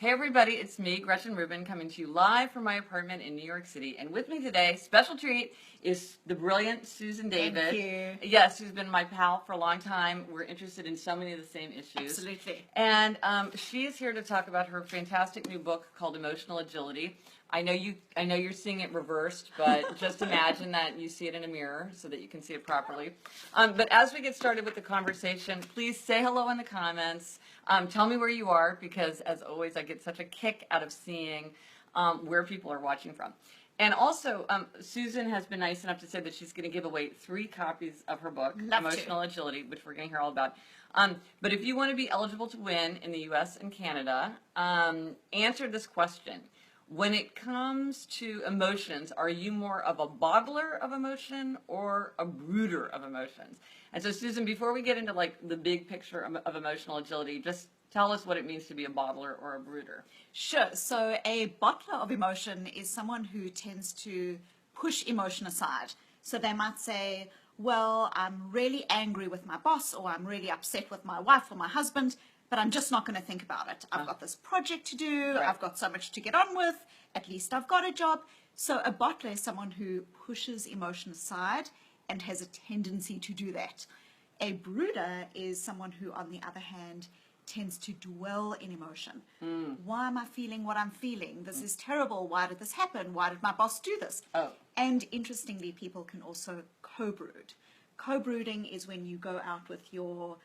Hey everybody, it's me, Gretchen Rubin, coming to you live from my apartment in New York City. And with me today, special treat, is the brilliant Susan David. Thank you. Yes, who's been my pal for a long time. We're interested in so many of the same issues. Absolutely. And she is here to talk about her fantastic new book called Emotional Agility. I know you're seeing it reversed, but just imagine that you see it in a mirror so that you can see it properly. But as we get started with the conversation, please say hello in the comments. Tell me where you are, because as always, I get such a kick out of seeing where people are watching from. And also, Susan has been nice enough to say that she's going to give away 3 copies of her book, Emotional Agility, which we're going to hear all about. But if you want to be eligible to win in the U.S. and Canada, answer this question. When it comes to emotions, are you more of a bottler of emotion or a brooder of emotions? And so, Susan, before we get into like the big picture of emotional agility, just tell us what it means to be a bottler or a brooder. Sure. So a bottler of emotion is someone who tends to push emotion aside. So they might say, well, I'm really angry with my boss, or I'm really upset with my wife or my husband, but I'm just not going to think about it. I've got this project to do. Right. I've got so much to get on with. At least I've got a job. So a bottler is someone who pushes emotion aside and has a tendency to do that. A brooder is someone who, on the other hand, tends to dwell in emotion. Why am I feeling what I'm feeling? This is terrible. Why did this happen? Why did my boss do this? Oh. And interestingly, people can also co-brood. Co-brooding is when you go out with your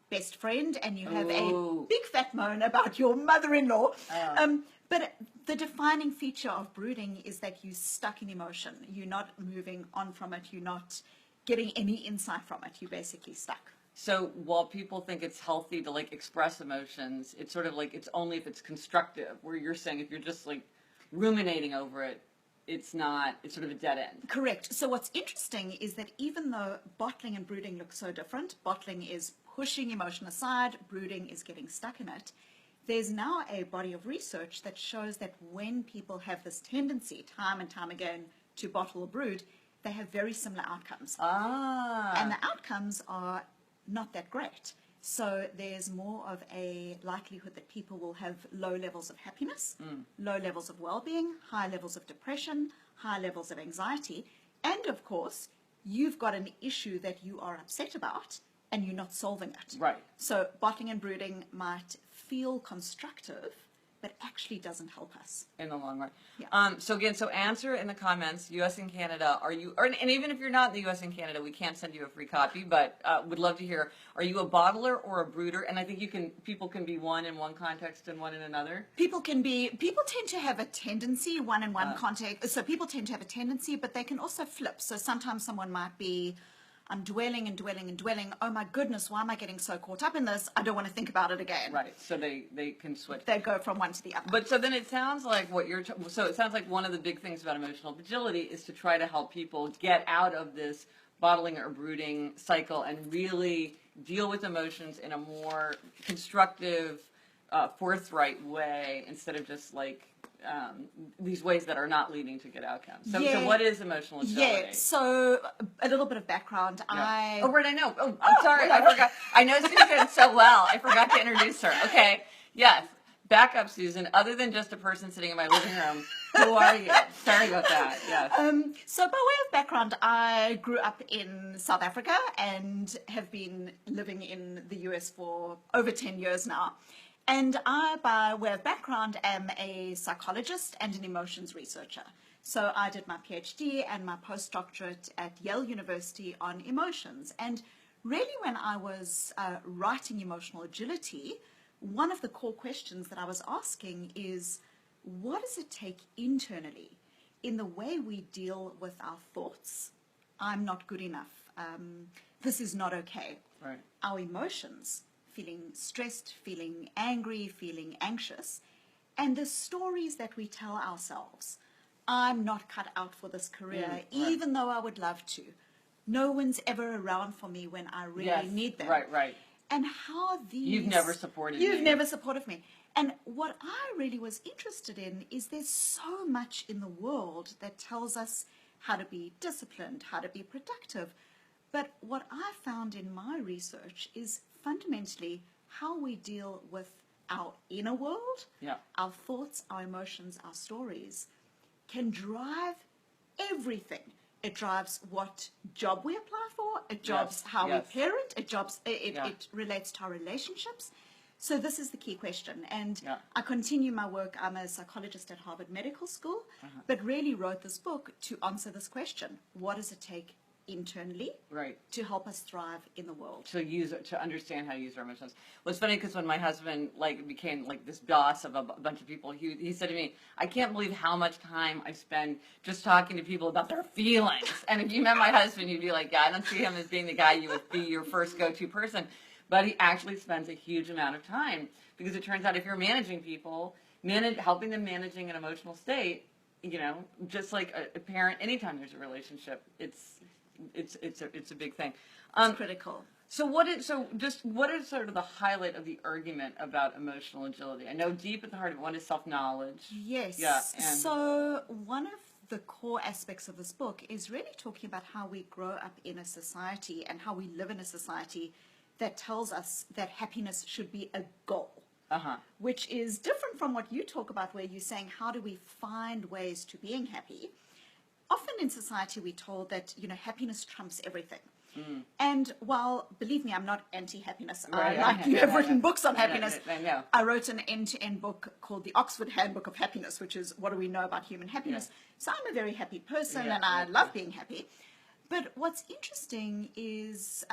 best friend and you have a big fat moan about your mother-in-law. But the defining feature of brooding is that you're stuck in emotion. You're not moving on from it. You're not getting any insight from it. You're basically stuck. So while people think it's healthy to like express emotions, it's sort of like it's only if it's constructive, where you're saying if you're just like ruminating over it, it's not, it's sort of a dead end. Correct. So what's interesting is that even though bottling and brooding look so different, bottling is pushing emotion aside, brooding is getting stuck in it, there's now a body of research that shows that when people have this tendency, time and time again, to bottle or brood, they have very similar outcomes. And the outcomes are not that great. So there's more of a likelihood that people will have low levels of happiness, low levels of well-being, high levels of depression, high levels of anxiety, and of course, you've got an issue that you are upset about and you're not solving it. Right. So bottling and brooding might feel constructive, but actually doesn't help us in the long run. Yeah. So again, so answer in the comments, U.S. and Canada, are you, and even if you're not in the U.S. and Canada, we can't send you a free copy, but would love to hear, are you a bottler or a brooder? And I think people can be one in one context and one in another. People tend to have a tendency, one in one context, so people tend to have a tendency, but they can also flip. So sometimes someone might be, I'm dwelling and dwelling and dwelling. Oh my goodness, why am I getting so caught up in this? I don't want to think about it again. Right. So they can switch. They go from one to the other. But so then it sounds like so it sounds like one of the big things about emotional agility is to try to help people get out of this bottling or brooding cycle and really deal with emotions in a more constructive, forthright way, instead of just like these ways that are not leading to good outcomes. So, so what is emotional agility? Yeah, so a little bit of background. Yeah. Oh, right, I know. Oh, I'm sorry, I forgot. I know Susan so well. I forgot to introduce her. Okay, yes. Back up, Susan. Other than just a person sitting in my living room, who are you? Sorry about that. Yes. So by way of background, I grew up in South Africa and have been living in the US for over 10 years now. And I, by way of background, am a psychologist and an emotions researcher. So I did my PhD and my postdoctorate at Yale University on emotions. And really when I was writing Emotional Agility, one of the core questions that I was asking is, what does it take internally in the way we deal with our thoughts? I'm not good enough. This is not okay. Right. Our emotions, feeling stressed, feeling angry, feeling anxious, and the stories that we tell ourselves. I'm not cut out for this career, even though I would love to. No one's ever around for me when I really need them. Right, right. And how these... You've never supported me. You've never supported me. And what I really was interested in is there's so much in the world that tells us how to be disciplined, how to be productive. But what I found in my research is fundamentally how we deal with our inner world, Yeah. our thoughts, our emotions, our stories, can drive everything. It drives what job we apply for. It drives how yes. we parent. Yeah. It relates to our relationships. So this is the key question. And Yeah. I continue my work. I'm a psychologist at Harvard Medical School, but really wrote this book to answer this question. What does it take internally Right. to help us thrive in the world? To understand how to use our emotions. Well, it's funny because when my husband became this boss of a bunch of people, he said to me, "I can't believe how much time I spend just talking to people about their feelings." And if you met my husband, you'd be like, "Yeah, I don't see him as being the guy you would be your first go-to person." But he actually spends a huge amount of time because it turns out if you're managing people, helping them managing an emotional state, just like a parent, anytime there's a relationship, it's a big thing. It's critical. So what is sort of the highlight of the argument about emotional agility? I know deep at the heart of it, one is self-knowledge. Yes. Yeah. So one of the core aspects of this book is really talking about how we grow up in a society and how we live in a society that tells us that happiness should be a goal. Which is different from what you talk about, where you're saying, how do we find ways to being happy? Often in society, we're told that, happiness trumps everything. And while, believe me, I'm not anti-happiness. Right. Like you have written books on I know, happiness. I know. I wrote an end-to-end book called the Oxford Handbook of Happiness, which is what do we know about human happiness. So I'm a very happy person and I love being happy. But what's interesting is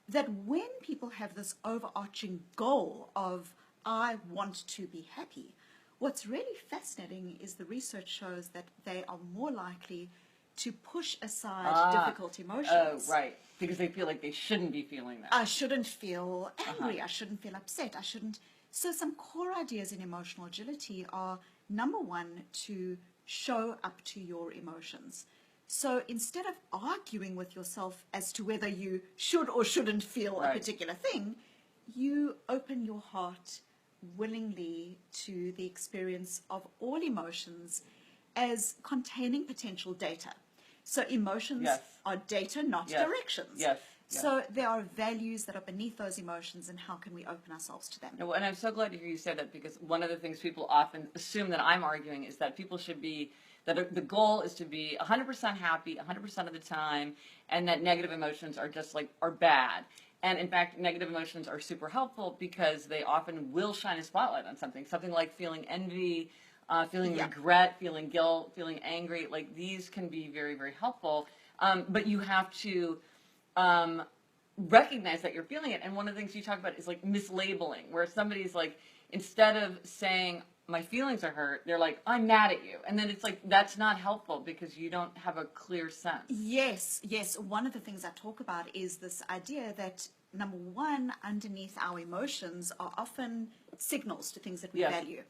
that when people have this overarching goal of, I want to be happy, what's really fascinating is the research shows that they are more likely to push aside difficult emotions. Oh, right. Because they feel like they shouldn't be feeling that. I shouldn't feel angry. I shouldn't feel upset. I shouldn't. So some core ideas in emotional agility are, number one, to show up to your emotions. So instead of arguing with yourself as to whether you should or shouldn't feel a particular thing, you open your heart willingly to the experience of all emotions as containing potential data. So emotions are data, not directions. Yes. So there are values that are beneath those emotions, and how can we open ourselves to them? And I'm so glad to hear you say that, because one of the things people often assume that I'm arguing is that people should be, that the goal is to be 100% happy 100% of the time, and that negative emotions are bad. And in fact, negative emotions are super helpful because they often will shine a spotlight on something like feeling envy, feeling regret, feeling guilt, feeling angry. Like, these can be very, very helpful. But you have to recognize that you're feeling it. And one of the things you talk about is like mislabeling, where somebody's like, instead of saying, my feelings are hurt, they're like, I'm mad at you. And then it's like, that's not helpful because you don't have a clear sense. Yes. One of the things I talk about is this idea that, number one, underneath our emotions are often signals to things that we value.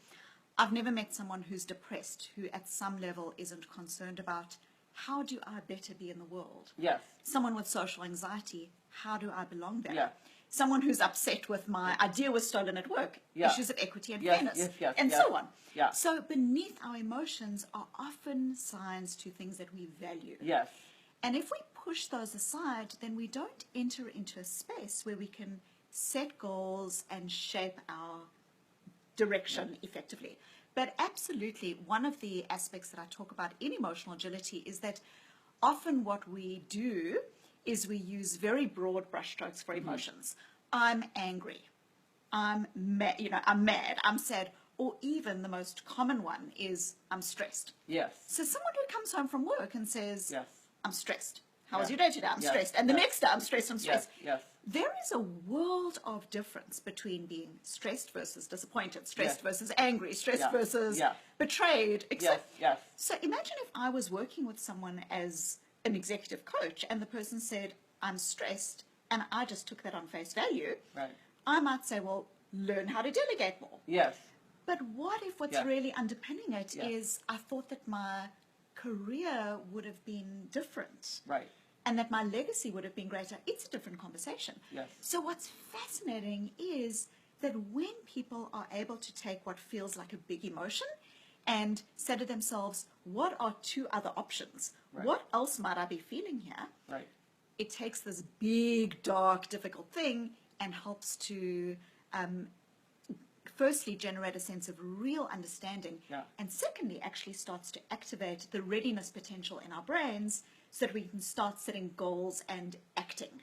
I've never met someone who's depressed who at some level isn't concerned about, how do I better be in the world? Yes. Someone with social anxiety, how do I belong better? Yeah. Someone who's upset with my idea was stolen at work, issues of equity and fairness, and so on. Yeah. So beneath our emotions are often signs to things that we value. Yes. And if we push those aside, then we don't enter into a space where we can set goals and shape our direction effectively. But absolutely, one of the aspects that I talk about in emotional agility is that often what we do is we use very broad brushstrokes for emotions. I'm angry. I'm mad. I'm sad. Or even the most common one is, I'm stressed. Yes. So someone who comes home from work and says, Yes. I'm stressed. How was your day today? I'm stressed. And the next day, I'm stressed. Yes. There is a world of difference between being stressed versus disappointed, stressed versus angry, stressed versus betrayed, etc. Yes. So imagine if I was working with someone as an executive coach and the person said, I'm stressed, and I just took that on face value. Right. I might say, well, learn how to delegate more. Yes. But what if what's really underpinning it is, I thought that my career would have been different. Right. And that my legacy would have been greater. It's a different conversation. Yes. So what's fascinating is that when people are able to take what feels like a big emotion and say to themselves, what are two other options? Right. What else might I be feeling here? Right. It takes this big, dark, difficult thing and helps to firstly generate a sense of real understanding, Yeah. and secondly actually starts to activate the readiness potential in our brains so that we can start setting goals and acting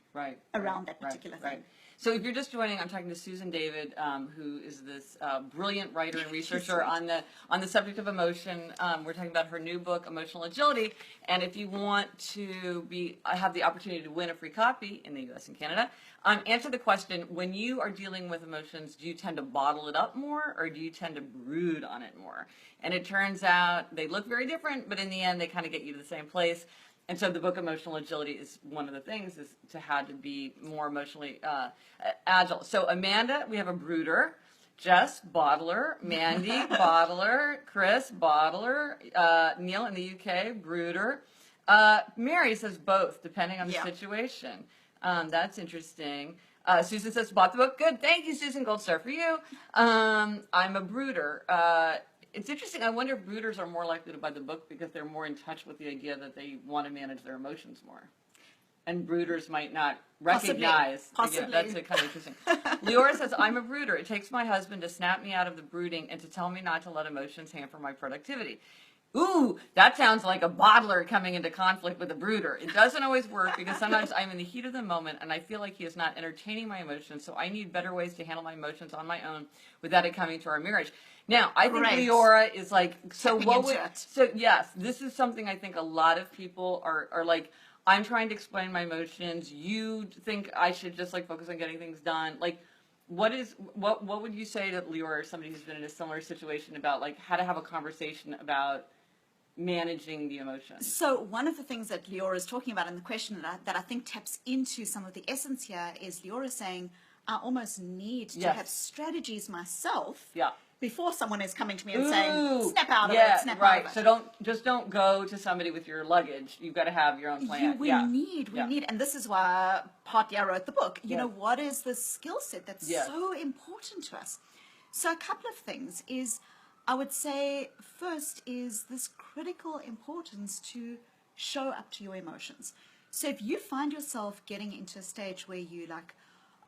around that particular thing. Right. So if you're just joining, I'm talking to Susan David, who is this brilliant writer and researcher on the subject of emotion. We're talking about her new book, Emotional Agility. And if you want to have the opportunity to win a free copy in the U.S. and Canada, answer the question: when you are dealing with emotions, do you tend to bottle it up more, or do you tend to brood on it more? And it turns out they look very different, but in the end, they kind of get you to the same place. And so the book Emotional Agility is one of the things is to how to be more emotionally agile. So Amanda, we have a brooder. Jess, bottler. Mandy, bottler. Chris, bottler. Neil in the UK, brooder. Mary says both, depending on the situation. That's interesting. Susan says, bought the book. Good. Thank you, Susan. Gold star for you. I'm a brooder. It's interesting. I wonder if brooders are more likely to buy the book because they're more in touch with the idea that they want to manage their emotions more. And brooders might not recognize. Possibly. That's kind of interesting. Leora says, I'm a brooder. It takes my husband to snap me out of the brooding and to tell me not to let emotions hamper my productivity. Ooh, that sounds like a bottler coming into conflict with a brooder. It doesn't always work because sometimes I'm in the heat of the moment and I feel like he is not entertaining my emotions, so I need better ways to handle my emotions on my own without it coming to our marriage. Now, I think Leora is like, so yes, this is something I think a lot of people are like, I'm trying to explain my emotions. You think I should just like focus on getting things done. Like, what would you say to Leora or somebody who's been in a similar situation about like how to have a conversation about managing the emotions? So one of the things that Leora is talking about in the question that I think taps into some of the essence here is Leora saying, I almost need to have strategies myself before someone is coming to me and saying, snap out of it, snap out of it. So don't go to somebody with your luggage. You've got to have your own plan. We need, and this is why partly I wrote the book. You know, what is the skill set that's so important to us? So a couple of things is, I would say, first is this critical importance to show up to your emotions. So if you find yourself getting into a stage where you like,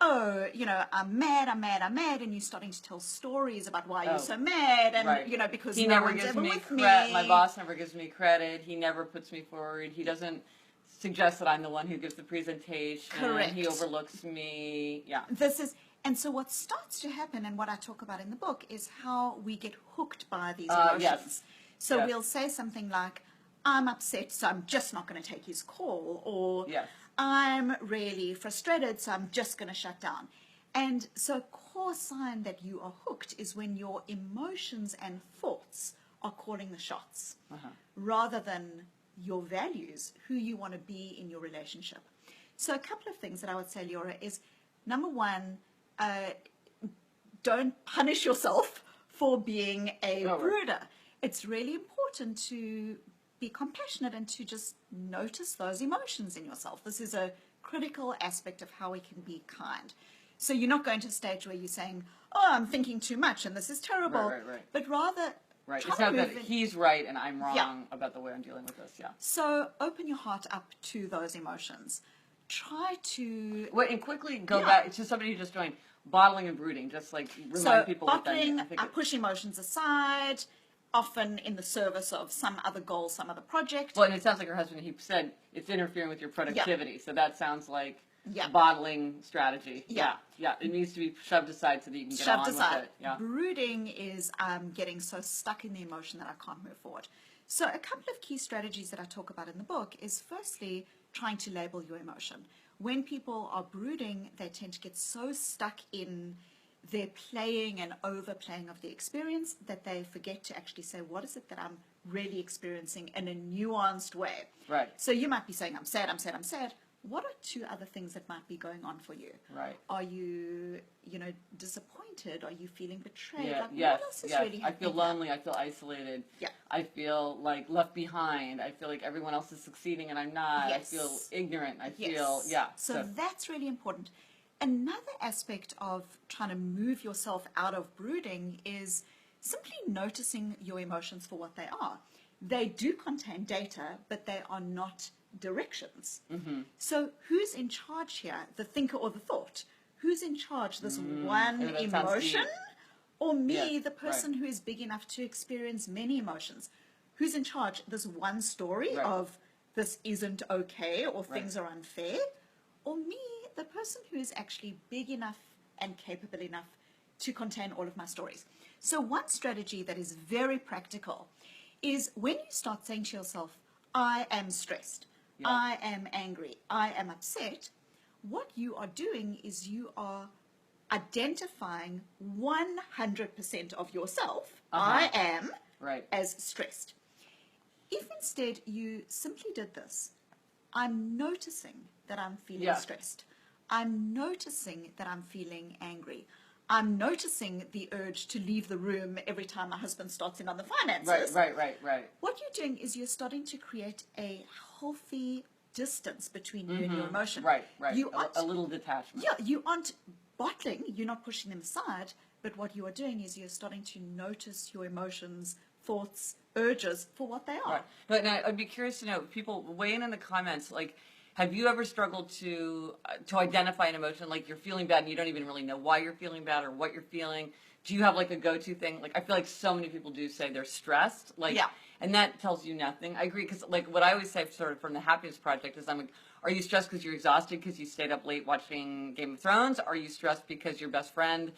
oh, you know, I'm mad, and you're starting to tell stories about why you're so mad, and you know, because he never gives me credit. My boss never gives me credit. He never puts me forward. He doesn't suggest that I'm the one who gives the presentation. Correct. He overlooks me. Yeah. And so what starts to happen, and what I talk about in the book, is how we get hooked by these emotions. So we'll say something like, I'm upset, so I'm just not going to take his call, or I'm really frustrated, so I'm just going to shut down. And so a core sign that you are hooked is when your emotions and thoughts are calling the shots, rather than your values, who you want to be in your relationship. So a couple of things that I would say, Leora, is number one, don't punish yourself for being a brooder. It's really important to be compassionate and to just notice those emotions in yourself. This is a critical aspect of how we can be kind. So you're not going to a stage where you're saying, oh, I'm thinking too much and this is terrible, but rather... It's not that he's right and I'm wrong about the way I'm dealing with this, So open your heart up to those emotions. Try to... and quickly go back to somebody who just joined, bottling and brooding, just like remind people what that means. I push emotions aside, often in the service of some other goal, some other project. Well, and it sounds like her husband, he said it's interfering with your productivity, so that sounds like bottling strategy. It needs to be shoved aside so that you can get on with it. Brooding is getting so stuck in the emotion that I can't move forward. So a couple of key strategies that I talk about in the book is firstly, trying to label your emotion. When people are brooding, they tend to get so stuck in their playing and overplaying of the experience that they forget to actually say, what is it that I'm really experiencing in a nuanced way? Right. So you might be saying, I'm sad, I'm sad, I'm sad. What are two other things that might be going on for you? Right. Are you, disappointed? Are you feeling betrayed? What else is really happening? I feel lonely. I feel isolated. I feel like left behind. I feel like everyone else is succeeding and I'm not. I feel ignorant. I feel, So that's really important. Another aspect of trying to move yourself out of brooding is simply noticing your emotions for what they are. They do contain data, but they are not directions. So who's in charge here, the thinker or the thought? Who's in charge, this one emotion Or me, Yeah, the person right. who is big enough to experience many emotions, who's in charge this one story Right. of this isn't okay or Right. things are unfair, or me, the person who is actually big enough and capable enough to contain all of my stories. So one strategy that is very practical is when you start saying to yourself, I am stressed, Yeah. I am angry, I am upset, what you are doing is you are identifying 100% of yourself, I am, Right. as stressed. If instead you simply did this, I'm noticing that I'm feeling Yeah. stressed. I'm noticing that I'm feeling angry. I'm noticing the urge to leave the room every time my husband starts in on the finances. Right. What you're doing is you're starting to create a healthy distance between you and your emotion. Right. You A aren't, little detachment. yeah, you aren't bottling, you're not pushing them aside, but what you are doing is you're starting to notice your emotions, thoughts, urges for what they are. Right. But now I'd be curious to know, people weigh in the comments, like, have you ever struggled to identify an emotion, like you're feeling bad and you don't even really know why you're feeling bad or what you're feeling? Do you have like a go-to thing? Like, I feel like so many people do say they're stressed, like, Yeah. and that tells you nothing. I agree, because like what I always say sort of from the Happiness Project is I'm like, are you stressed because you're exhausted because you stayed up late watching Game of Thrones? Are you stressed because your best friend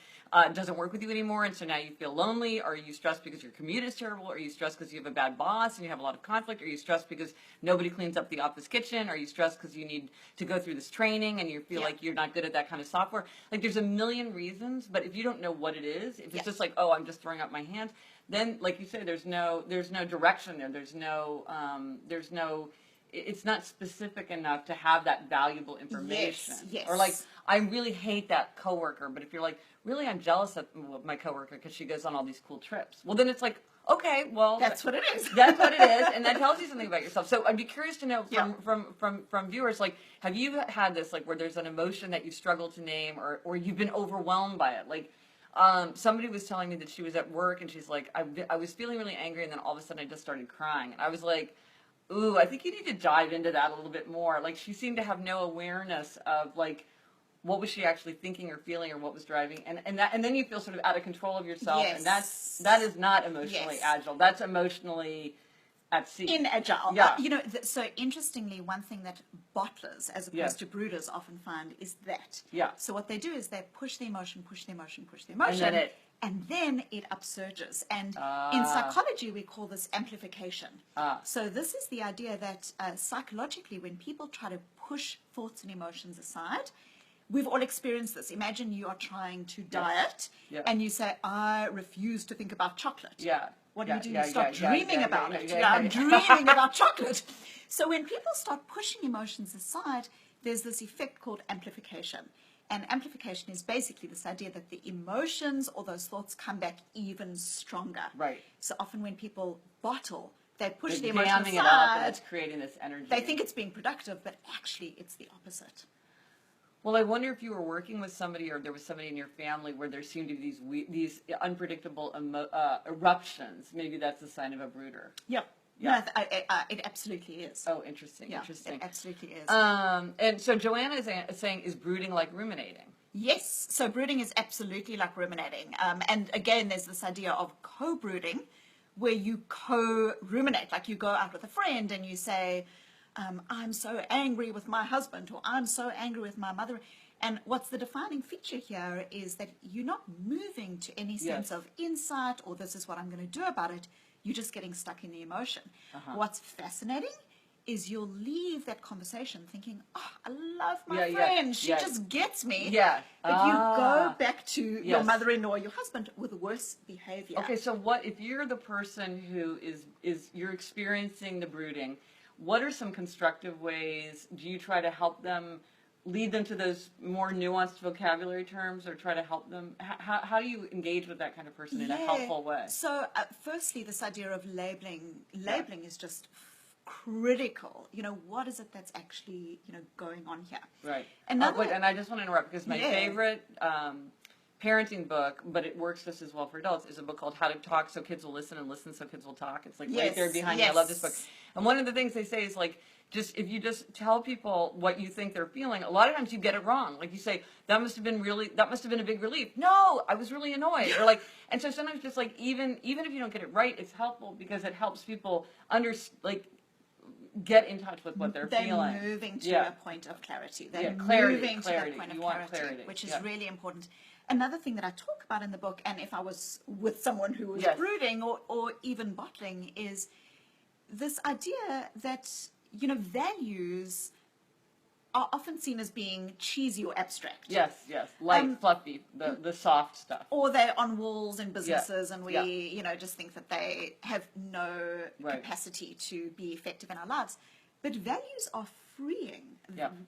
doesn't work with you anymore and so now you feel lonely? Are you stressed because your commute is terrible? Are you stressed because you have a bad boss and you have a lot of conflict? Are you stressed because nobody cleans up the office kitchen? Are you stressed because you need to go through this training and you feel Yeah. like you're not good at that kind of software? Like, there's a million reasons, but if you don't know what it is, if it's Yeah. just like, oh, I'm just throwing up my hands, then like you say, there's no direction there. There's no it's not specific enough to have that valuable information. Yes. Or like, I really hate that coworker, but if you're like, really, I'm jealous of my coworker because she goes on all these cool trips. Well, then it's like, okay, well, That's what it is. That's what it is, and that tells you something about yourself. So I'd be curious to know Yeah. from viewers, like, have you had this, like, where there's an emotion that you struggle to name, or you've been overwhelmed by it, like. Somebody was telling me that she was at work and she's like, I was feeling really angry and then all of a sudden I just started crying. And I was like, ooh, I think you need to dive into that a little bit more. Like, she seemed to have no awareness of, like, what was she actually thinking or feeling or what was driving. And then you feel sort of out of control of yourself. Yes. And that is not emotionally Yes. agile. That's emotionally at sea. Inagile. Yeah. So interestingly, one thing that bottlers, as opposed Yeah. to brooders, often find is that. Yeah. So what they do is they push the emotion, and then it upsurges. And in psychology, we call this amplification. So this is the idea that psychologically, when people try to push thoughts and emotions aside, we've all experienced this. Imagine you are trying to diet, Yeah. and you say, I refuse to think about chocolate. Yeah. What Yeah, do? yeah, You start yeah, dreaming yeah, about yeah, it. yeah, I'm yeah. dreaming about chocolate. So when people start pushing emotions aside, there's this effect called amplification. And amplification is basically this idea that the emotions or those thoughts come back even stronger. Right. So often when people bottle, they push They're the emotion damming it up and aside. it's creating this energy. They think it's being productive, but actually it's the opposite. Well, I wonder if you were working with somebody or there was somebody in your family where there seemed to be these unpredictable eruptions. Maybe that's a sign of a brooder. Yep. Yeah. No, it absolutely is. Oh, interesting, Yeah, interesting. it absolutely is. And so Joanna is saying, is brooding like ruminating? Yes, so brooding is absolutely like ruminating. And again, there's this idea of co-brooding, where you co-ruminate, like you go out with a friend and you say, I'm so angry with my husband, or I'm so angry with my mother. And what's the defining feature here is that you're not moving to any sense Yes. of insight or this is what I'm going to do about it. You're just getting stuck in the emotion. What's fascinating is you'll leave that conversation thinking, oh, I love my friend. She just gets me. Yeah. But you go back to your Yes. mother-in-law, your husband, with worse behavior. Okay, so what if you're the person who is you're experiencing the brooding? What are some constructive ways? Do you try to help them, lead them to those more nuanced vocabulary terms, or try to help them? How do you engage with that kind of person in a helpful way? So, firstly, this idea of labeling is just critical. What is it that's actually, going on here? Right. Another- Wait, and I just want to interrupt because my Yeah. favorite parenting book, but it works just as well for adults, is a book called How to Talk So Kids Will Listen and Listen So Kids Will Talk. It's like right there behind me. I love this book. And one of the things they say is like, just if you just tell people what you think they're feeling, a lot of times you get it wrong. Like you say, that must have been a big relief. No, I was really annoyed. Or like, and so sometimes just like even if you don't get it right, it's helpful because it helps people get in touch with what they're feeling. They're moving to a point of clarity. They're clarity, moving to that point of clarity, which is really important. Another thing that I talk about in the book, and if I was with someone who was brooding or even bottling, is this idea that, you know, values are often seen as being cheesy or abstract. Yes, light, fluffy, the soft stuff. Or they're on walls in businesses, and we, you know, just think that they have no capacity to be effective in our lives. But values are freeing.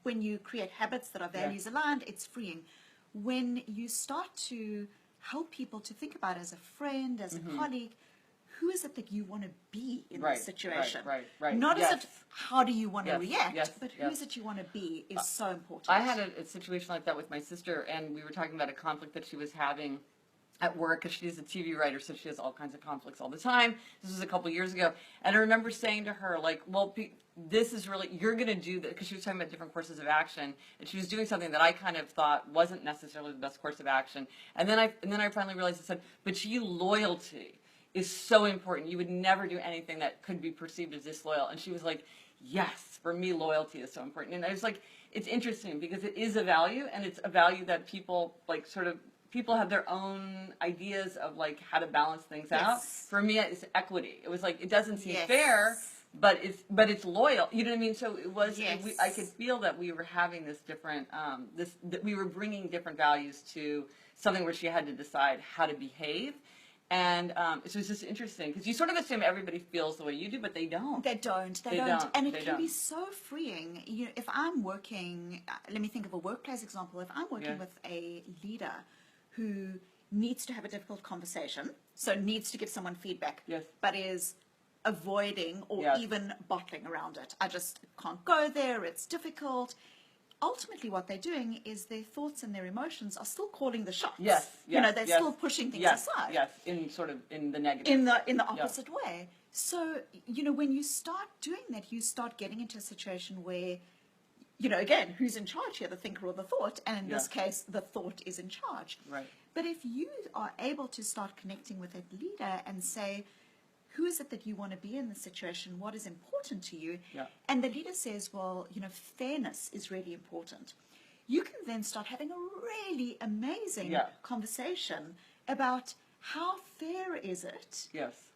When you create habits that are values aligned, it's freeing. When you start to help people to think about as a friend, as a colleague, who is it that you want to be in this situation? Right. Not as it, how do you want to react, but who is it you want to be is so important. I had a situation like that with my sister, and we were talking about a conflict that she was having at work, because she's a TV writer, so she has all kinds of conflicts all the time. This was a couple years ago, and I remember saying to her, like, well, this is really, you're going to do that, because she was talking about different courses of action, and she was doing something that I kind of thought wasn't necessarily the best course of action, and then I finally realized, I said, but to you, loyalty is so important. You would never do anything that could be perceived as disloyal. And she was like, yes, for me, loyalty is so important. And I was like, it's interesting because it is a value, and it's a value that people like people have their own ideas of like how to balance things out. For me, it's equity. It was like, it doesn't seem fair, but it's loyal. You know what I mean? So it was, I could feel that we were having this different, that we were bringing different values to something where she had to decide how to behave. And it was just interesting because you sort of assume everybody feels the way you do, but they don't. They don't. And it can be so freeing. You know, if I'm working, let me think of a workplace example. If I'm working with a leader who needs to have a difficult conversation, so needs to give someone feedback, but is avoiding or even bottling around it. I just can't go there. It's difficult. Ultimately, what they're doing is their thoughts and their emotions are still calling the shots. You know, they're still pushing things aside. In the negative. In the opposite way. So, you know, when you start doing that, you start getting into a situation where, you know, again, who's in charge here, the thinker or the thought? And in this case, the thought is in charge. But if you are able to start connecting with that leader and say, who is it that you want to be in the situation? What is important to you? And the leader says, well, you know, fairness is really important. You can then start having a really amazing conversation about how fair is it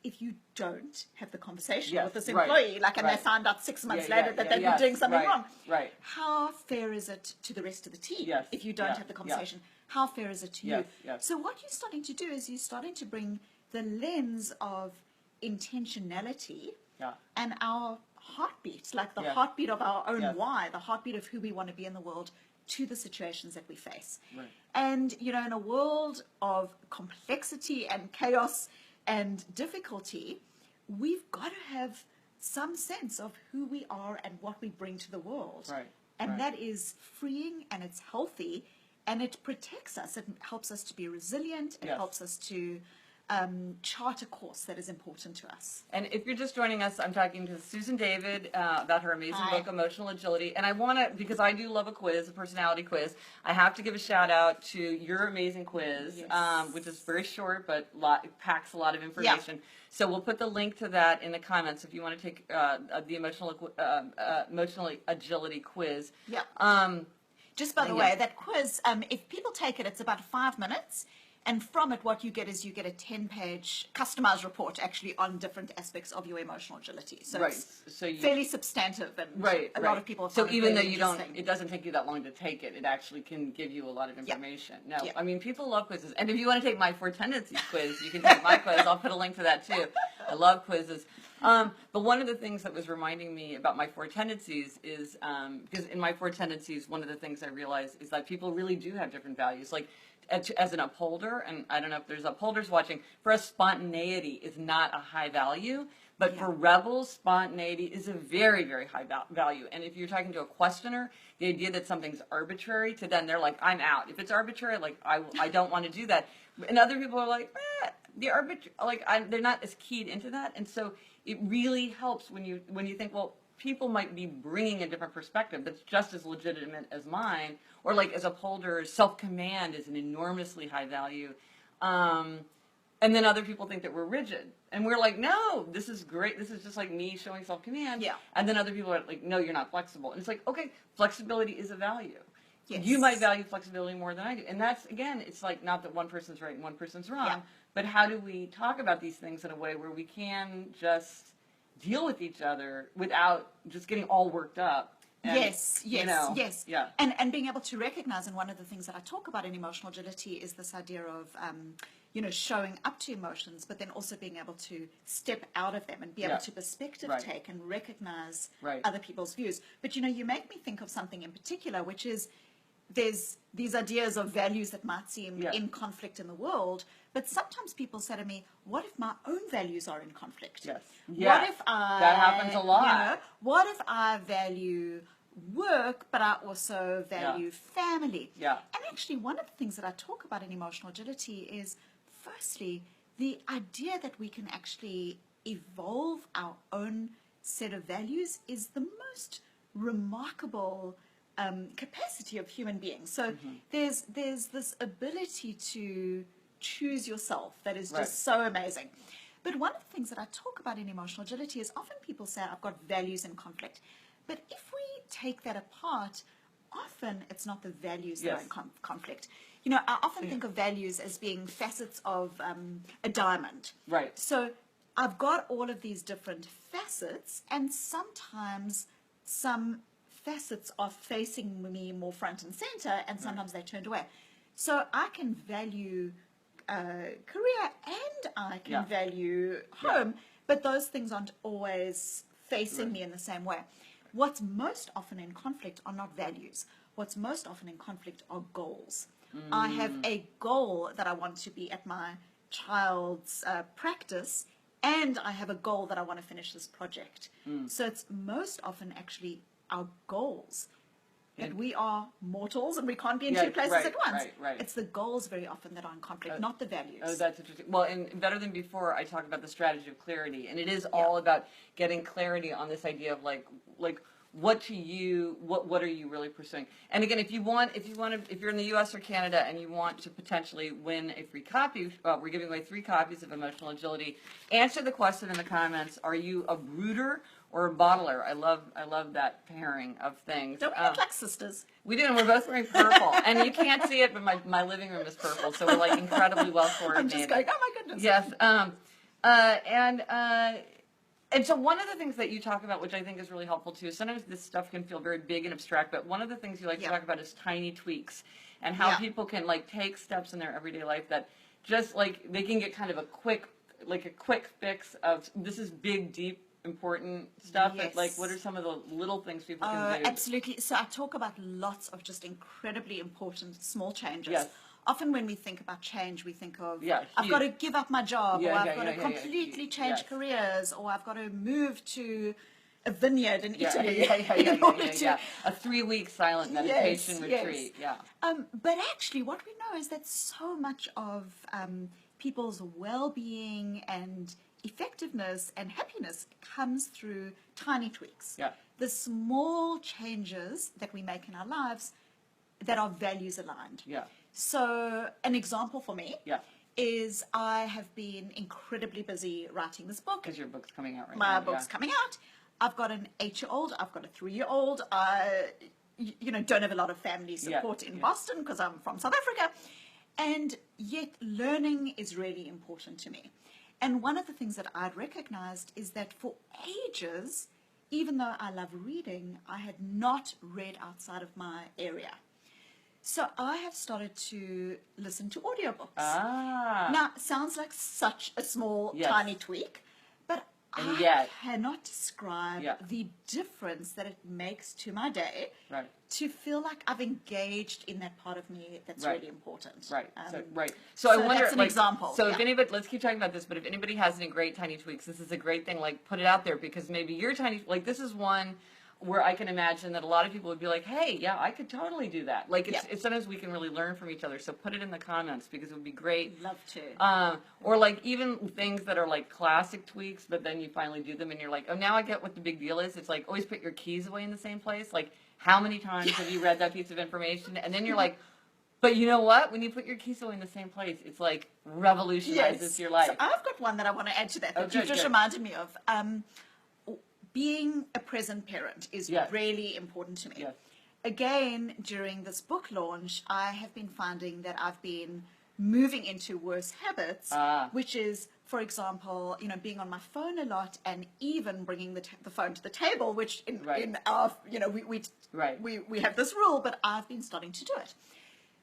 if you don't have the conversation with this employee, and they found out 6 months later that they've been doing something wrong. How fair is it to the rest of the team if you don't have the conversation? How fair is it to you? So what you're starting to do is you're starting to bring the lens of intentionality and our heartbeat, like the heartbeat of our own why, the heartbeat of who we want to be in the world, to the situations that we face. And, you know, in a world of complexity and chaos and difficulty, we've got to have some sense of who we are and what we bring to the world. And that is freeing, and it's healthy, and it protects us. It helps us to be resilient. It helps us to chart a course that is important to us. And if you're just joining us, I'm talking to Susan David about her amazing book, Emotional Agility. And I want to, because I do love a quiz, a personality quiz, I have to give a shout out to your amazing quiz, which is very short, but it packs a lot of information. So we'll put the link to that in the comments if you want to take the Emotional Agility quiz. Just by the way, that quiz, if people take it, it's about 5 minutes. And from it, what you get is you get a 10-page customized report actually on different aspects of your emotional agility. So it's fairly substantive, and a lot of people find it even though really it doesn't take you that long to take it, it actually can give you a lot of information. No, I mean, people love quizzes. And if you want to take my 4 Tendencies quiz, you can take my quiz. I'll put a link to that too. I love quizzes. But one of the things that was reminding me about my 4 tendencies is, because in my 4 tendencies, one of the things I realized is that people really do have different values. Like, as an upholder, and I don't know if there's upholders watching, for us, spontaneity is not a high value, But Yeah. for rebels, spontaneity is a very, very high value. And if you're talking to a questioner, the idea that something's arbitrary, to them, they're like, I'm out. If it's arbitrary, like, I don't want to do that. And other people are like, they're not as keyed into that. And so it really helps when you think, well, people might be bringing a different perspective that's just as legitimate as mine, or like as upholders, self-command is an enormously high value. And then other people think that we're rigid. And we're like, no, this is great. This is just like me showing self-command. Yeah. And then other people are like, no, you're not flexible. And it's like, okay, flexibility is a value. Yes. You might value flexibility more than I do. And that's, again, it's like not that one person's right and one person's wrong, Yeah. but how do we talk about these things in a way where we can just deal with each other without just getting all worked up? And, Yes. yes. Yeah. And being able to recognize, and one of the things that I talk about in emotional agility is this idea of, showing up to emotions, but then also being able to step out of them and be able to perspective Right. take and recognize Right. other people's views. But, you make me think of something in particular, which is there's these ideas of values that might seem Yeah. in conflict in the world, but sometimes people say to me, what if my own values are in conflict? Yes. What Yes. if I... That happens a lot. What if I value work, but I also value family? Yeah. And actually, one of the things that I talk about in emotional agility is, firstly, the idea that we can actually evolve our own set of values is the most remarkable capacity of human beings. So there's this ability to choose yourself that is just so amazing. But one of the things that I talk about in emotional agility is often people say, I've got values in conflict. But if we take that apart, often it's not the values that are in conflict. I often think of values as being facets of a diamond. Right. So I've got all of these different facets, and sometimes some facets are facing me more front and center, and sometimes they're turned away. So I can value career and I can value home, but those things aren't always facing me in the same way. What's most often in conflict are not values. What's most often in conflict are goals. I have a goal that I want to be at my child's practice, and I have a goal that I want to finish this project. So it's most often actually our goals. That we are mortals and we can't be in two places at once. Right. It's the goals very often that are in conflict, not the values. Oh, that's interesting. Well, and Better Than Before, I talk about the strategy of clarity, and it is all about getting clarity on this idea of like what are you really pursuing? And again, if you're in the U.S. or Canada and you want to potentially win a free copy, we're giving away 3 copies of Emotional Agility. Answer the question in the comments: are you a brooder or a bottler? I love that pairing of things. Don't we look like sisters? We do, and we're both wearing purple. And you can't see it, but my living room is purple, so we're like incredibly well coordinated. I'm just going, oh my goodness. Yes. And so one of the things that you talk about, which I think is really helpful too, is sometimes this stuff can feel very big and abstract, but one of the things you like to talk about is tiny tweaks and how people can like take steps in their everyday life that just like they can get kind of a quick fix of this is big, deep, important stuff. Yes. But like, what are some of the little things people can do? Absolutely. So I talk about lots of just incredibly important small changes. Yes. Often when we think about change, we think of, Yeah, I've got to give up my job, or I've got to yeah, completely change yes. careers, or I've got to move to a vineyard in Italy. Yeah. A 3-week silent meditation retreat. Yes. But actually, what we know is that so much of people's well-being and effectiveness and happiness comes through tiny tweaks. Yeah. The small changes that we make in our lives that are values aligned. Yeah. So an example for me Yeah. is I have been incredibly busy writing this book. Because your book's coming out right now. My book's coming out. I've got an 8-year-old. I've got a 3-year-old. I, don't have a lot of family support in Boston because I'm from South Africa. And yet learning is really important to me. And one of the things that I'd recognized is that for ages, even though I love reading, I had not read outside of my area. So I have started to listen to audiobooks. Ah. Now, it sounds like such a small, tiny tweak, but And yet, I cannot describe Yeah. the difference that it makes to my day right. to feel like I've engaged in that part of me that's Right. really important. Right. So, Right. So I so wonder, that's an like, example, So if yeah. anybody, let's keep talking about this. But if anybody has any great tiny tweaks, this is a great thing. Like, put it out there because maybe your tiny, like, this is one where I can imagine that a lot of people would be like, "Hey, yeah, I could totally do that." Like, it's sometimes we can really learn from each other. So put it in the comments because it would be great. Love to. Or like even things that are like classic tweaks, but then you finally do them and you're like, oh, now I get what the big deal is. It's like always put your keys away in the same place. Like, how many times have you read that piece of information? And then you're like, but you know what? When you put your keys away in the same place, it's like revolutionizes your life. So I've got one that I want to add to that that Oh, you've just good. reminded me of. Being a present parent is Yes. really important to me. Yes. Again, during this book launch, I have been finding that I've been moving into worse habits, which is, for example, being on my phone a lot and even bringing the phone to the table, which in our, Right. we have this rule, but I've been starting to do it.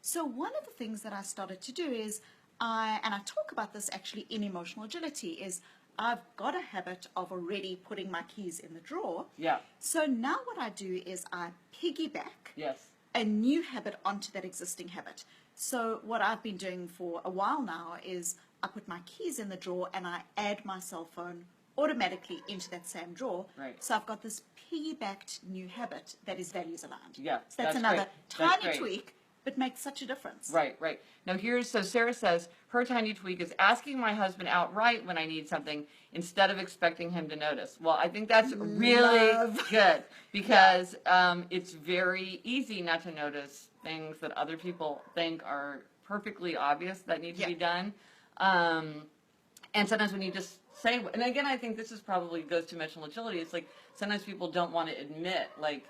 So one of the things that I started to do is, and I talk about this actually in Emotional Agility, is I've got a habit of already putting my keys in the drawer. Yeah. So now what I do is I piggyback Yes. a new habit onto that existing habit. So what I've been doing for a while now is I put my keys in the drawer and I add my cell phone automatically into that same drawer. Right. So I've got this piggybacked new habit that is values aligned. Yeah, So that's that's another great. That's tiny great. tweak, but makes such a difference. Right. Now so Sarah says her tiny tweak is asking my husband outright when I need something instead of expecting him to notice. Well, I think that's really good because it's very easy not to notice things that other people think are perfectly obvious that need to be done. And sometimes when you just say, and again, I think this is probably goes to emotional agility. It's like sometimes people don't want to admit, like,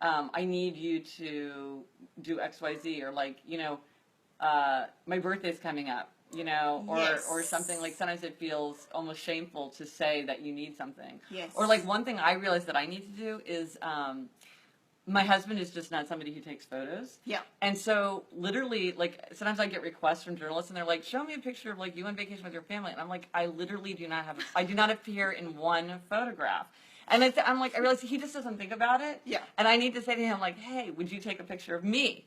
I need you to do X, Y, Z, or like, my birthday's coming up, or something. Like sometimes it feels almost shameful to say that you need something. Yes. Or like one thing I realized that I need to do is, my husband is just not somebody who takes photos. Yeah. And so literally, like, sometimes I get requests from journalists and they're like, show me a picture of like you on vacation with your family. And I'm like, I literally I do not appear in one photograph. And I'm like, I realize he just doesn't think about it. Yeah. And I need to say to him, like, hey, would you take a picture of me?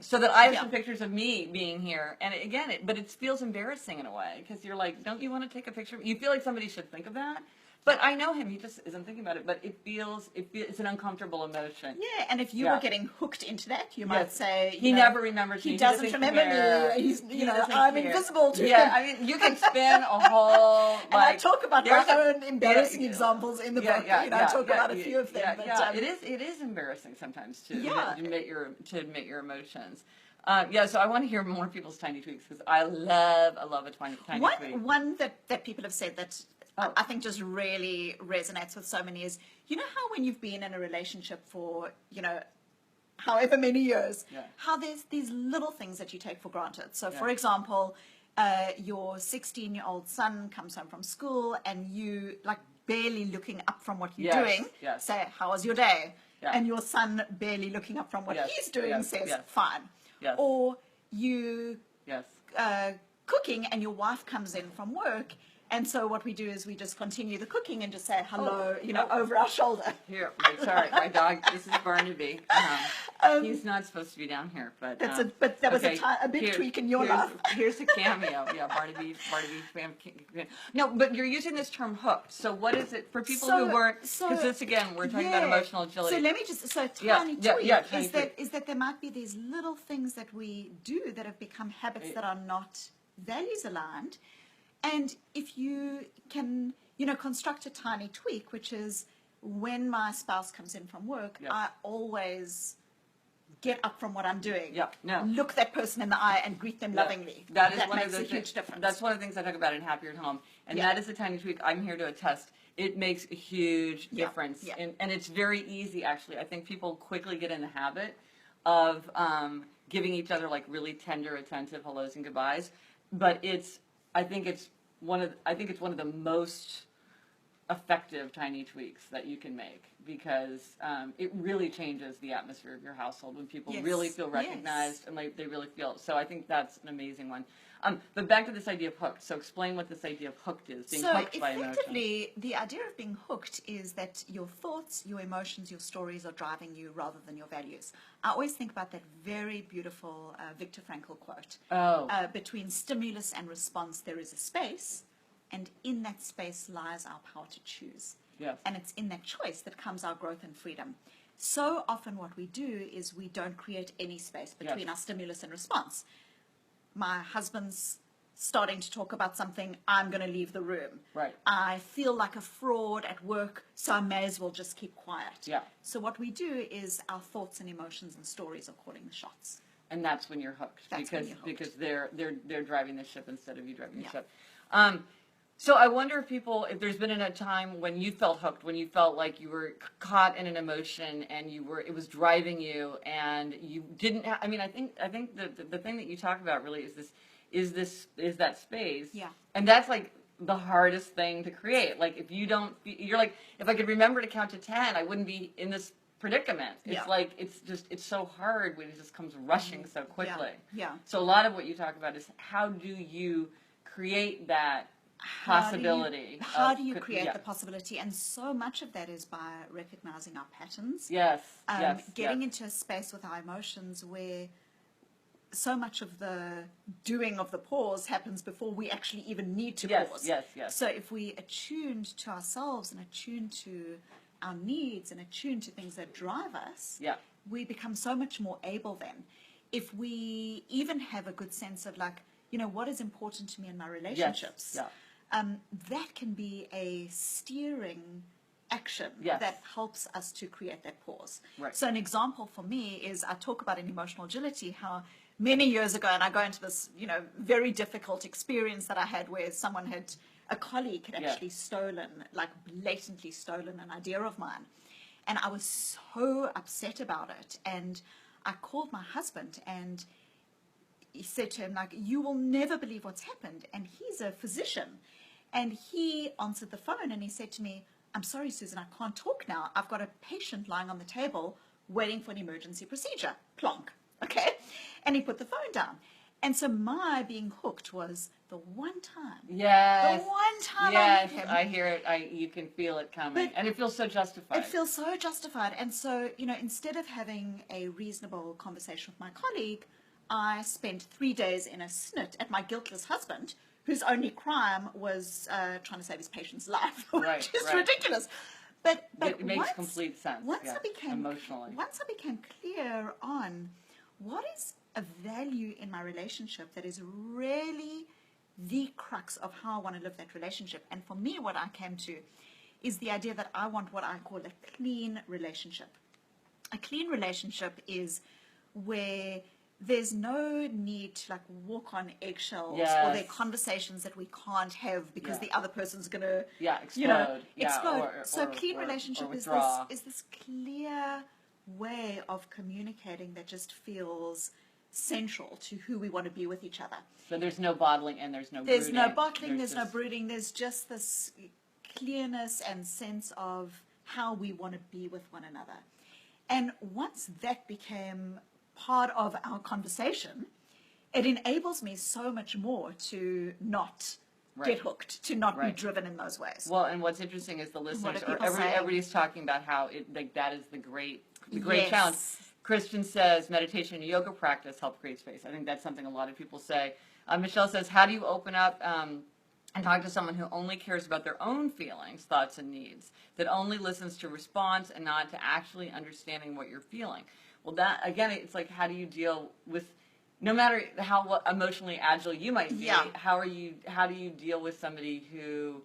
So that I have some pictures of me being here. And again, but it feels embarrassing in a way because you're like, don't you want to take a picture? You feel like somebody should think of that. But I know him; he just isn't thinking about it. But it's an uncomfortable emotion. Yeah, and if you were getting hooked into that, you might say he never remembers me. He doesn't remember care. me. He's doesn't I'm care. invisible to him. Yeah, I mean, you can spin a whole. And I talk about my own embarrassing yeah, examples in the book. I talk about a few of them. Yeah, it is embarrassing sometimes to admit your emotions. So I want to hear more people's tiny tweaks because I love a tiny tweak. One that people have said that I think just really resonates with so many is, how when you've been in a relationship for, however many years, how there's these little things that you take for granted. So, for example, your 16-year-old son comes home from school and you, like, barely looking up from what you're doing, say, how was your day? Yeah. And your son barely looking up from what he's doing says, fine. Yes. Or you cooking and your wife comes in from work. And so what we do is we just continue the cooking and just say hello, over our shoulder. Here, sorry, my dog. This is Barnaby. He's not supposed to be down here, but but that was a big tweak in your life. Here's a cameo. Yeah, Barnaby. No, but you're using this term hooked. So what is it for people who weren't? Because this again, we're talking about emotional agility. So let me just tiny tweak is that there might be these little things that we do that have become habits that are not values aligned. And if you can, construct a tiny tweak, which is when my spouse comes in from work, I always get up from what I'm doing. Look that person in the eye and greet them lovingly. That makes a huge difference. That's one of the things I talk about in Happier at Home. And that is a tiny tweak I'm here to attest. It makes a huge difference. And it's very easy, actually. I think people quickly get in the habit of giving each other like really tender, attentive hellos and goodbyes. But I think it's one of the most effective tiny tweaks that you can make because it really changes the atmosphere of your household when people really feel recognized and like they really feel. So I think that's an amazing one. But back to this idea of hooked. So explain what this idea of hooked is, being hooked by emotion. So effectively, the idea of being hooked is that your thoughts, your emotions, your stories are driving you rather than your values. I always think about that very beautiful Viktor Frankl quote. Oh. Between stimulus and response, there is a space, and in that space lies our power to choose. Yes. And it's in that choice that comes our growth and freedom. So often what we do is we don't create any space between our stimulus and response. My husband's starting to talk about something, I'm going to leave the room. Right. I feel like a fraud at work, so I may as well just keep quiet. Yeah. So what we do is our thoughts and emotions and stories are calling the shots. And that's when you're hooked. That's when you're hooked. Because they're driving the ship instead of you driving the Yeah. ship. So I wonder if there's been a time when you felt hooked, when you felt like you were caught in an emotion and it was driving you and you didn't. I think the thing that you talk about really is that space. Yeah. And that's like the hardest thing to create. Like if you don't, you're like, if I could remember to count to 10, I wouldn't be in this predicament. It's like it's so hard when it just comes rushing so quickly. Yeah. So a lot of what you talk about is how do you create that possibility. How do you create the possibility? And so much of that is by recognizing our patterns. Yes. Getting into a space with our emotions where so much of the doing of the pause happens before we actually even need to pause. Yes. So if we attuned to ourselves and attuned to our needs and attuned to things that drive us, we become so much more able then. If we even have a good sense of like, what is important to me in my relationships, that can be a steering action that helps us to create that pause. Right. So an example for me is I talk about in emotional agility how many years ago, and I go into this, very difficult experience that I had where a colleague had actually blatantly stolen an idea of mine. And I was so upset about it. And I called my husband and he said to him, like, you will never believe what's happened. And he's a physician. And he answered the phone and he said to me, I'm sorry, Susan, I can't talk now. I've got a patient lying on the table waiting for an emergency procedure. Plonk. Okay? And he put the phone down. And so my being hooked was the one time. Yes. The one time yes, I met him. I hear it. You can feel it coming. And it feels so justified. It feels so justified. And so, instead of having a reasonable conversation with my colleague, I spent 3 days in a snit at my guiltless husband, whose only crime was trying to save his patient's life, which is ridiculous. But it makes complete sense. Once I became clear on what is a value in my relationship that is really the crux of how I want to live that relationship. And for me, what I came to is the idea that I want what I call a clean relationship. A clean relationship is where there's no need to walk on eggshells or there are conversations that we can't have because the other person's going to explode. So clean relationship is this clear way of communicating that just feels central to who we want to be with each other. So there's no bottling and there's no brooding. There's no bottling, there's no brooding. There's just this clearness and sense of how we want to be with one another. And once that became part of our conversation, it enables me so much more to not get hooked, to not be driven in those ways. Well, and what's interesting is the listeners, everybody's talking about how that is the great challenge. Christian says meditation and yoga practice help create space. I think that's something a lot of people say. Michelle says, how do you open up and talk to someone who only cares about their own feelings, thoughts, and needs, that only listens to response and not to actually understanding what you're feeling? Well, that, again, it's like, how do you deal with, no matter how emotionally agile you might be, how do you deal with somebody who,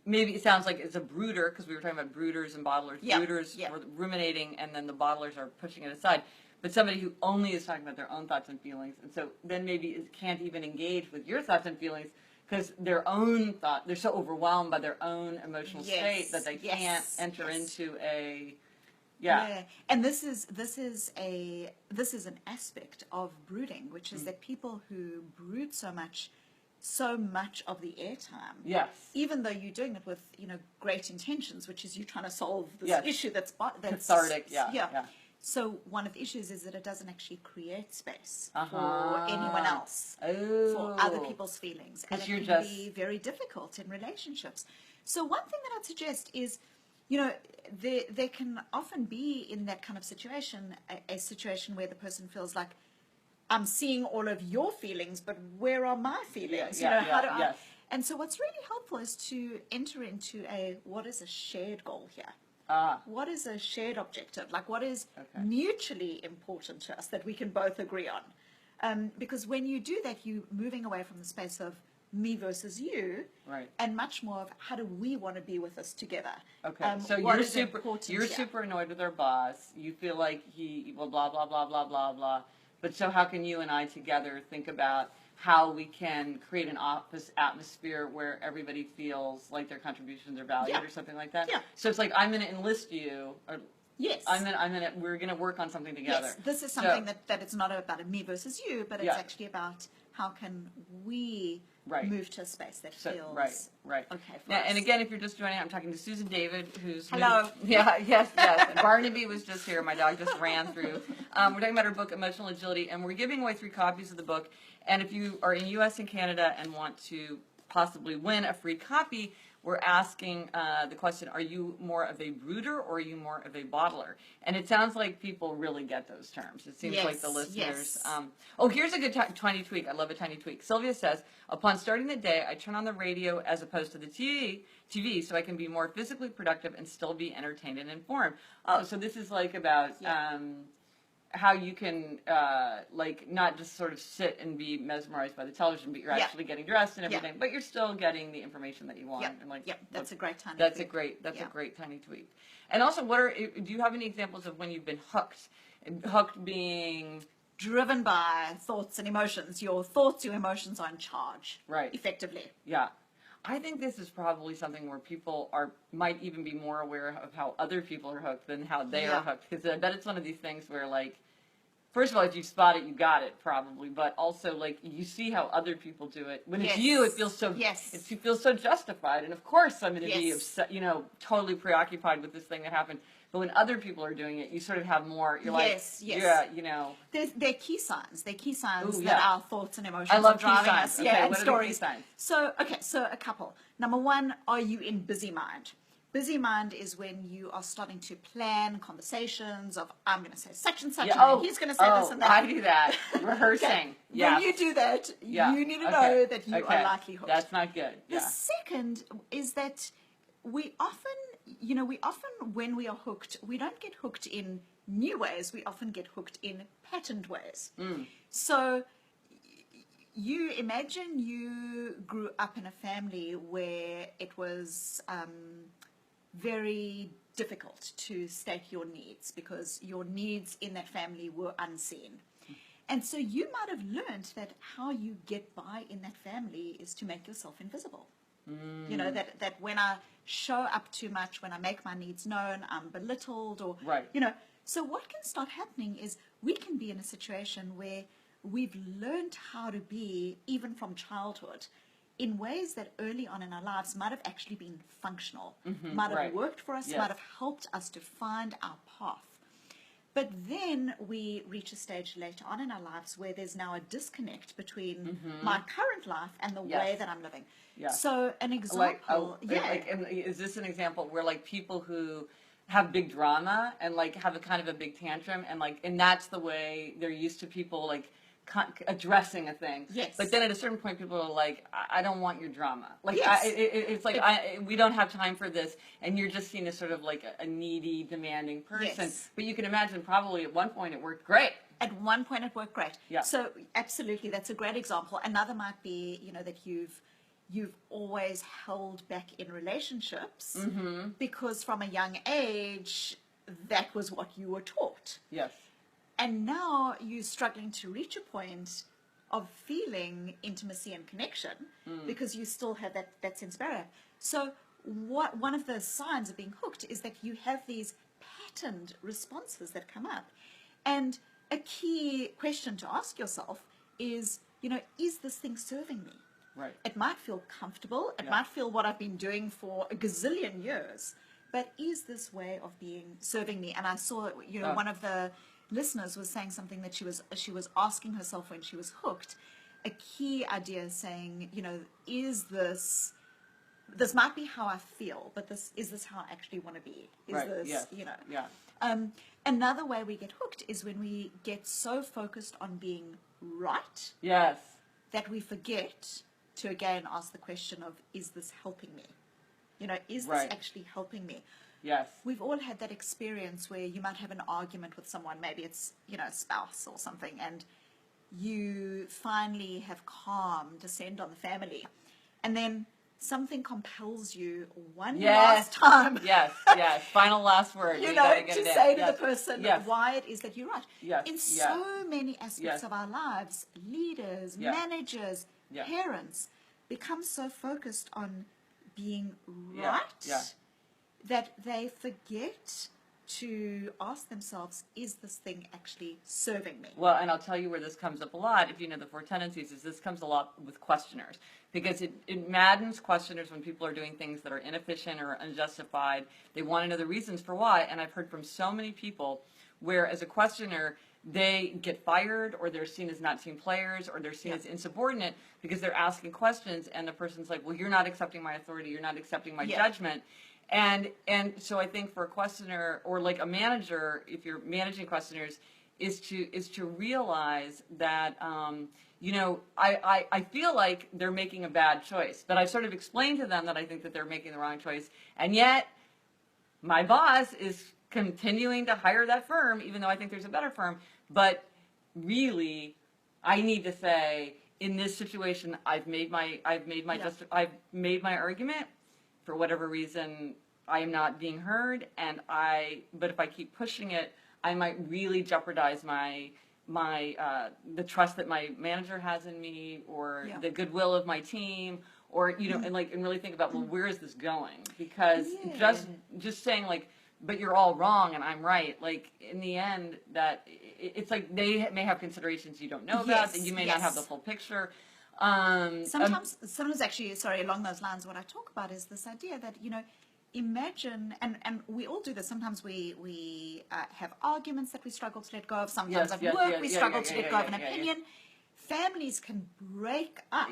maybe it sounds like it's a brooder, because we were talking about brooders and bottlers. Brooders are ruminating, and then the bottlers are pushing it aside. But somebody who only is talking about their own thoughts and feelings, and so then maybe can't even engage with your thoughts and feelings because they're so overwhelmed by their own emotional state that they can't enter into a... And this is an aspect of brooding, which is that people who brood so much of the airtime, even though you're doing it with great intentions, which is you trying to solve this issue that's cathartic, So one of the issues is that it doesn't actually create space Uh-huh. for anyone else, Oh. for other people's feelings. And it you're can just- be very difficult in relationships. So one thing that I'd suggest is, you know, there can often be in that kind of situation, a situation where the person feels like, I'm seeing all of your feelings, but where are my feelings? Yeah, how do yes. And so what's really helpful is to enter into what is a shared goal here? Ah, What is a shared objective? Like, what is Okay. mutually important to us that we can both agree on? Because when you do that, you're moving away from the space of me versus you, Right. and much more of how do we want to be with this together? okay. So what you're is super, important you're here? super annoyed with our boss. You feel like he, well, blah, blah, blah, blah, blah, blah. But so how can you and I together think about how we can create an office atmosphere where everybody feels like their contributions are valued Yeah. or something like that? Yeah. So it's like, I'm going to enlist you, or Yes. we're going to work on something together. Yes, this is So- something that it's not about a me versus you, but it's Yeah. actually about how can we Right. move to a space that So, feels right. okay for Now, us. and again, if you're just joining, I'm talking to Susan David, who's Hello. Yeah, yes. And Barnaby was just here. My dog just ran through. We're talking about her book, Emotional Agility, and we're giving away 3 copies of the book. And if you are in U.S. and Canada and want to possibly win a free copy, we're asking the question: are you more of a brooder or are you more of a bottler? And it sounds like people really get those terms. It seems like the Yes, listeners. yes. Oh, here's a good tiny tweak. I love a tiny tweak. Sylvia says, upon starting the day, I turn on the radio as opposed to the TV so I can be more physically productive and still be entertained and informed. Oh, so this is like about Yeah. how you can like not just sort of sit and be mesmerized by the television, but you're Yeah. actually getting dressed and Yeah. everything, but you're still getting the information that you want. Yep, And like, yep, that's a great time. that's to a great Yeah. tiny tweak. And also, do you have any examples of when you've been hooked? Hooked being driven by thoughts and emotions. Your thoughts, your emotions are in charge. Right. Effectively. Yeah. I think this is probably something where people might even be more aware of how other people are hooked than how they Yeah. are hooked. Because I bet it's one of these things where, like, first of all, if you spot it, you got it probably. But also, like, you see how other people do it. When it's Yes. you, it feels so. Yes. It feels so justified. And of course, I'm going to be Yes. upset. Totally preoccupied with this thing that happened. But when other people are doing it, you sort of have more. You're Yes, like, yes. yeah, They're key signs. They're key signs Ooh, that yeah. our thoughts and emotions I love are key driving signs. us. Okay, Yeah, and what are the key stories. signs? So a couple. Number one, are you in busy mind? Busy mind is when you are starting to plan conversations of, I'm going to say such and such, and he's going to say this and that. I do that. Rehearsing. Okay. Yeah. When you do that, Yeah. you need to Okay. know that you Okay. are likely hooked. That's not good. The Yeah. second is that we often, when we are hooked, we don't get hooked in new ways. We often get hooked in patterned ways. So you imagine you grew up in a family where it was very difficult to state your needs because your needs in that family were unseen. And so you might have learned that how you get by in that family is to make yourself invisible. That when I show up too much, when I make my needs known, I'm belittled or, Right. So what can start happening is we can be in a situation where we've learned how to be, even from childhood, in ways that early on in our lives might have actually been functional, might have right. worked for us, Yes. might have helped us to find our path. But then we reach a stage later on in our lives where there's now a disconnect between my current life and the Yes. way that I'm living. Yeah. So an example, and is this an example where like people who have big drama and like have a kind of a big tantrum and that's the way they're used to people like addressing a thing. Yes. But then at a certain point, people are like, I don't want your drama. Like, Yes. it's like, we don't have time for this. And you're just seen as sort of like a needy, demanding person. Yes. But you can imagine probably at one point it worked great. At one point it worked great. Yeah. So absolutely, that's a great example. Another might be, that you've always held back in relationships because from a young age, that was what you were taught. Yes. And now you're struggling to reach a point of feeling intimacy and connection because you still have that sense barrier. So one of the signs of being hooked is that you have these patterned responses that come up. And a key question to ask yourself is, is this thing serving me? Right. It might feel comfortable. It might feel what I've been doing for a gazillion years. but is this way of being serving me? And I saw, one of the listeners was saying something that she was asking herself when she was hooked. A key idea saying, is this might be how I feel, but is this how I actually want to be? Is Right. this, Yes. Yeah. Another way we get hooked is when we get so focused on being right Yes. that we forget to again ask the question of, is this helping me? Is this Right. actually helping me? Yes. We've all had that experience where you might have an argument with someone, maybe it's, a spouse or something, and you finally have calm descend on the family. And then something compels you one last time. Yes. Yes. Final last word. To gotta get it in. say to Yes. the person Yes. why it is that you're right. Yes. In Yeah. so many aspects Yes. of our lives, leaders, Yeah. managers, Yeah. parents become so focused on being Yeah. right Yeah. that they forget to ask themselves, is this thing actually serving me? Well, and I'll tell you where this comes up a lot, if you know the four tendencies, is this comes a lot with questioners. Because it maddens questioners when people are doing things that are inefficient or unjustified. They want to know the reasons for why. And I've heard from so many people where, as a questioner, they get fired, or they're seen as not team players, or they're seen as insubordinate because they're asking questions, and the person's like, well, you're not accepting my authority, you're not accepting my judgment. And so I think for a questioner, or like a manager, if you're managing questioners, is to realize that I feel like they're making a bad choice, but I've sort of explained to them that I think that they're making the wrong choice, and yet my boss is continuing to hire that firm, even though I think there's a better firm. But really, I need to say, in this situation, I've made my argument. For whatever reason, I am not being heard, but if I keep pushing it, I might really jeopardize the trust that my manager has in me, or the goodwill of my team, or and really think about, well, where is this going? Because just saying like, but you're all wrong and I'm right, like in the end, that it's like they may have considerations you don't know about, that you may not have the full picture. Sometimes actually, sorry, along those lines, what I talk about is this idea that, imagine, and we all do this, sometimes we have arguments that we struggle to let go of, sometimes at work we struggle to let go of an opinion. Families can break up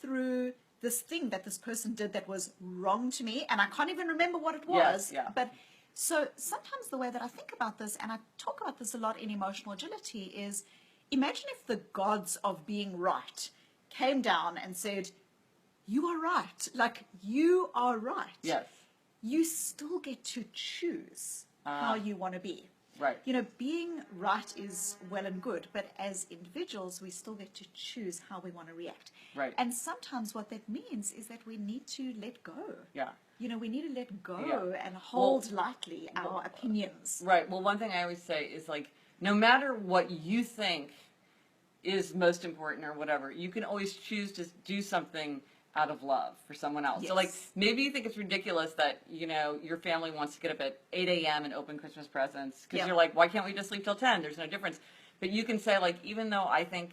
through this thing that this person did that was wrong to me, and I can't even remember what it was. But so sometimes the way that I think about this, and I talk about this a lot in Emotional Agility, is imagine if the gods of being right came down and said, you are right. Like, you are right. Yes. You still get to choose how you want to be. Right. Being right is well and good, but as individuals, we still get to choose how we want to react. Right. And sometimes what that means is that we need to let go. Yeah. We need to let go and hold lightly our opinions. Right. Well, one thing I always say is, like, no matter what you think is most important or whatever, you can always choose to do something out of love for someone else. So, like, maybe you think it's ridiculous that, your family wants to get up at 8 a.m. and open Christmas presents, because you're like, why can't we just sleep till 10? There's no difference. But you can say, like, even though I think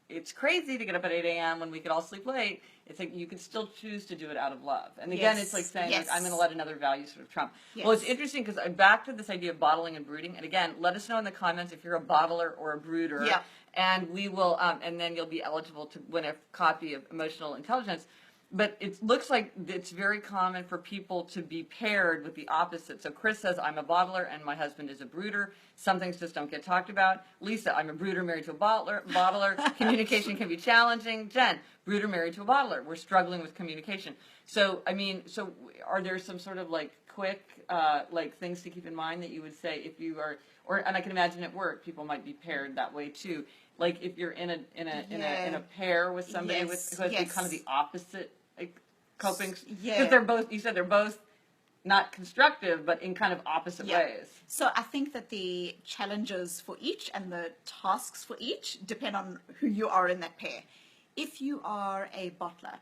it's crazy to get up at 8 a.m. when we could all sleep late, it's like you can still choose to do it out of love. And again, it's like saying, like, I'm going to let another value sort of trump. Well, it's interesting because I'm back to this idea of bottling and brooding. And again, let us know in the comments if you're a bottler or a brooder. And we will, and then you'll be eligible to win a copy of Emotional Intelligence. But it looks like it's very common for people to be paired with the opposite. So Chris says, I'm a bottler and my husband is a brooder. Some things just don't get talked about. Lisa, I'm a brooder married to a bottler. Communication can be challenging. Jen, brooder married to a bottler. We're struggling with communication. So, so are there some sort of like quick, things to keep in mind that you would say if you are, and I can imagine at work, people might be paired that way too. Like if you're in a pair with somebody who has kind of the opposite coping, because they're both, you said they're both not constructive, but in kind of opposite ways. So I think that the challenges for each and the tasks for each depend on who you are in that pair. If you are a bottler,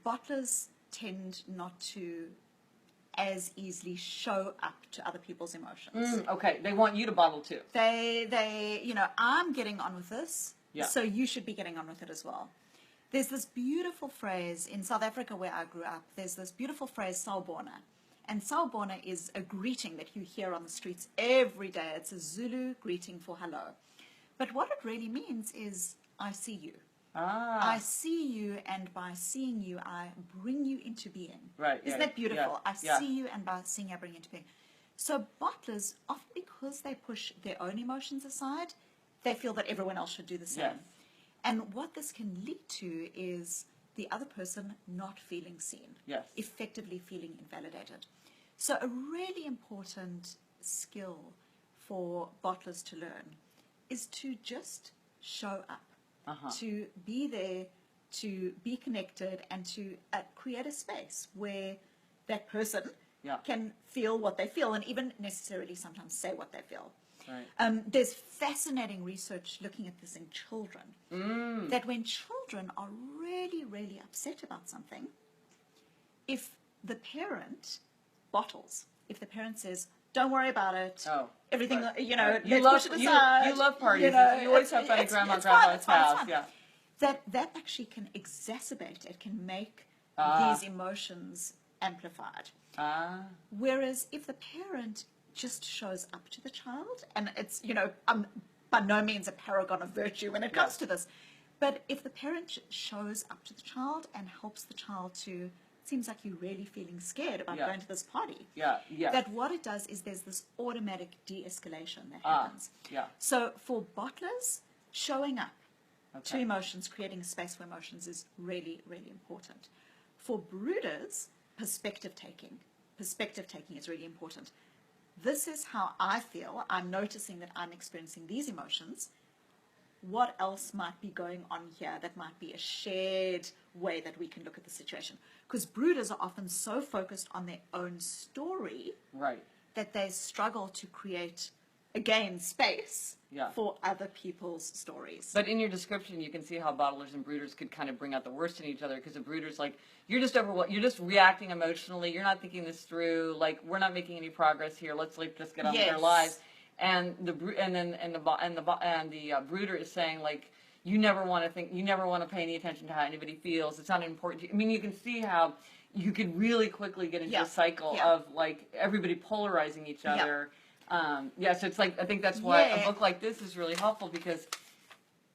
bottlers tend not to as easily show up to other people's emotions. Okay, they want you to bottle too. They, I'm getting on with this, so you should be getting on with it as well. There's this beautiful phrase in South Africa where I grew up. There's this beautiful phrase, sawubona. And Sawubona is a greeting that you hear on the streets every day. It's a Zulu greeting for hello. But what it really means is, I see you. Ah. I see you, and by seeing you, I bring you into being. Right. Isn't yeah, that beautiful? Yeah, I yeah. see you, and by seeing you, I bring you into being. So bottlers, often because they push their own emotions aside, they feel that everyone else should do the same. Yes. And what this can lead to is the other person not feeling seen, Yes. effectively feeling invalidated. So a really important skill for bottlers to learn is to just show up, to be there, to be connected, and to create a space where that person Yeah. can feel what they feel, and even necessarily sometimes say what they feel. Right. There's fascinating research looking at this in children, that when children are really, really upset about something, if the parent bottles, if the parent says, don't worry about it, everything, right, you know, right. let's love, push it aside. You love parties. You, know, you always have fun at Grandma and Grandpa's house. Yeah. That actually can exacerbate, it can make these emotions amplified. Whereas if the parent just shows up to the child, and it's, you know, by no means a paragon of virtue when it comes to this, but if the parent shows up to the child and helps the child to, seems like you're really feeling scared about going to this party. That what it does is there's this automatic de-escalation that happens. So for bottlers, showing up to emotions, creating a space for emotions is really, really important. For brooders, perspective taking is really important. This is how I feel. I'm noticing that I'm experiencing these emotions. What else might be going on here that might be a shared way that we can look at the situation? Because brooders are often so focused on their own story that they struggle to create, again, space for other people's stories. But in your description, you can see how bottlers and brooders could kind of bring out the worst in each other, because the brooders, like, you're just reacting emotionally. You're not thinking this through. Like, we're not making any progress here. Let's just get on with our lives. And the brooder is saying, like, you never want to pay any attention to how anybody feels. It's not important to you. I mean, you can see how you could really quickly get into a cycle of, like, everybody polarizing each other. So it's like, I think that's why a book like this is really helpful, because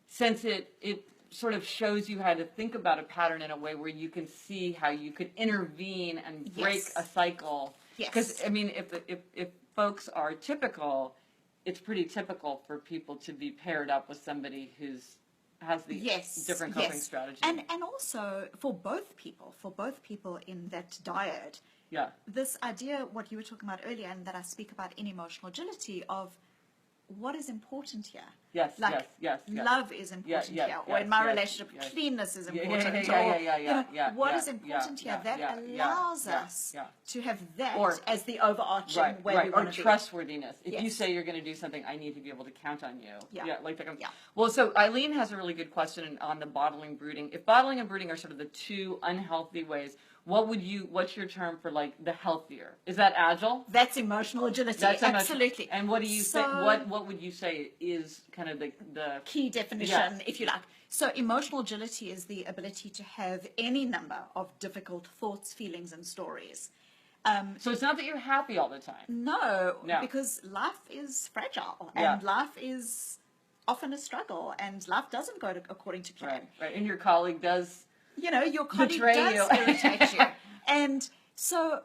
since it sort of shows you how to think about a pattern in a way where you can see how you could intervene and break a cycle. Because, I mean, if folks are typical, it's pretty typical for people to be paired up with somebody has the different coping strategy. And also for both people in that dyad, this idea, what you were talking about earlier, and that I speak about in Emotional Agility, of what is important here. Love is important here, or in my relationship, cleanness is important. What is important here, that allows us to have that as the overarching way we want to be. Or trustworthiness. If you say you're going to do something, I need to be able to count on you. Well, so Eileen has a really good question on the bottling brooding. If bottling and brooding are sort of the two unhealthy ways, what's your term for, like, the healthier? Is that agile? That's emotional agility. Absolutely. And what do you say? What would you say is kind of the key definition, if you like? So emotional agility is the ability to have any number of difficult thoughts, feelings, and stories. So it's not that you're happy all the time. No, because life is fragile, and life is often a struggle, and life doesn't go according to plan. Right. And your colleague does. You know, your colleague does irritate you. And so,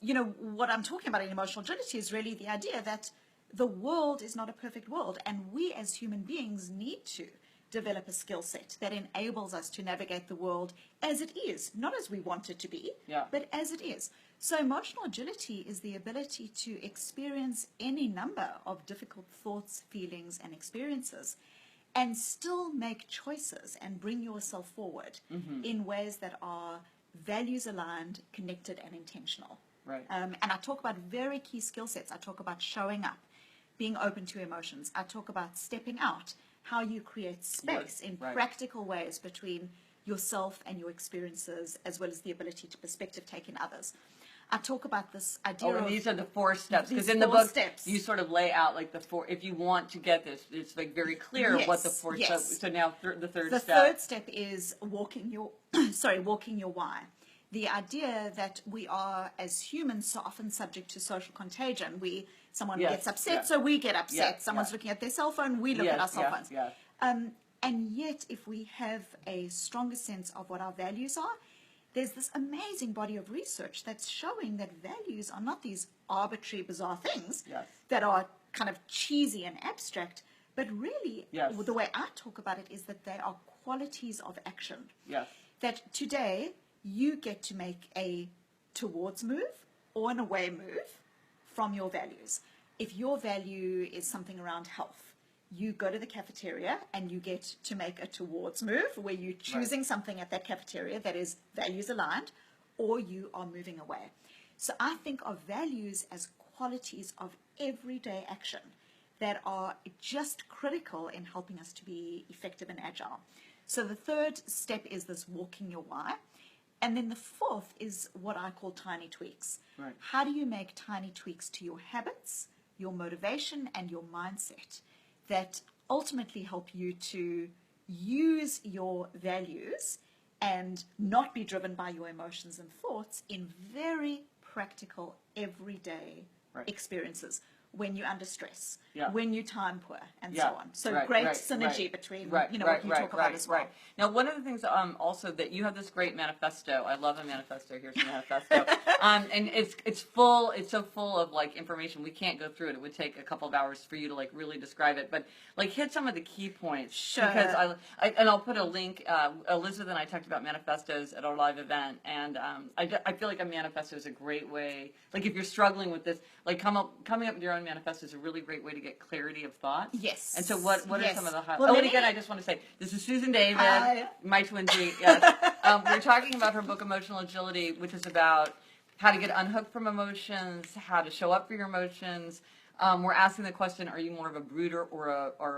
you know, what I'm talking about in emotional agility is really the idea that the world is not a perfect world, and we as human beings need to develop a skill set that enables us to navigate the world as it is, not as we want it to be, but as it is. So emotional agility is the ability to experience any number of difficult thoughts, feelings, and experiences, and still make choices and bring yourself forward in ways that are values aligned, connected, and intentional. And I talk about very key skill sets. I talk about showing up, being open to emotions. I talk about stepping out, how you create space in practical ways between yourself and your experiences, as well as the ability to perspective take in others. I talk about this idea and these are the 4 steps, because in the book you sort of lay out, like, the 4, if you want to get this, it's, like, very clear what the 4 steps. So now the third step. The third step is walking your why. the idea that we are, as humans, so often subject to social contagion. Someone Yes, gets upset, yeah. so we get upset. Yeah, Someone's yeah. looking at their cell phone, we look Yes, at our cell yes, phones. yes. And yet, if we have a stronger sense of what our values are, there's this amazing body of research that's showing that values are not these arbitrary, bizarre things Yes. that are kind of cheesy and abstract, but really, Yes. the way I talk about it is that they are qualities of action. Yes. That today you get to make a towards move or an away move from your values. If your value is something around health, you go to the cafeteria and you get to make a towards move where you're choosing something at that cafeteria that is values aligned, or you are moving away. So I think of values as qualities of everyday action that are just critical in helping us to be effective and agile. So the third step is this walking your why. And then the fourth is what I call tiny tweaks. Right. How do you make tiny tweaks to your habits, your motivation, and your mindset that ultimately help you to use your values and not be driven by your emotions and thoughts in very practical, everyday Right. experiences? When you're under stress, Yeah. when you're time poor, and Yeah, so on. So right, great right, synergy right. between, Right, what you right, talk about right, as well. right. Now, one of the things also that you have this great manifesto. I love a manifesto. Here's a manifesto. And it's full. It's so full of like information. We can't go through it. It would take a couple of hours for you to like really describe it. But like hit some of the key points. Sure. Because and I'll put a link. Elizabeth and I talked about manifestos at our live event, and I feel like a manifesto is a great way. Like if you're struggling with this, like coming up with your own manifesto is a really great way to get clarity of thought. Yes. And so what are Yes. some of the highlights? Well, And let again, me- I just want to say, this is Susan David, Hi. my twinsy. Yes. We're talking about her book, Emotional Agility, which is about how to get unhooked from emotions, how to show up for your emotions. We're asking the question, are you more of a brooder or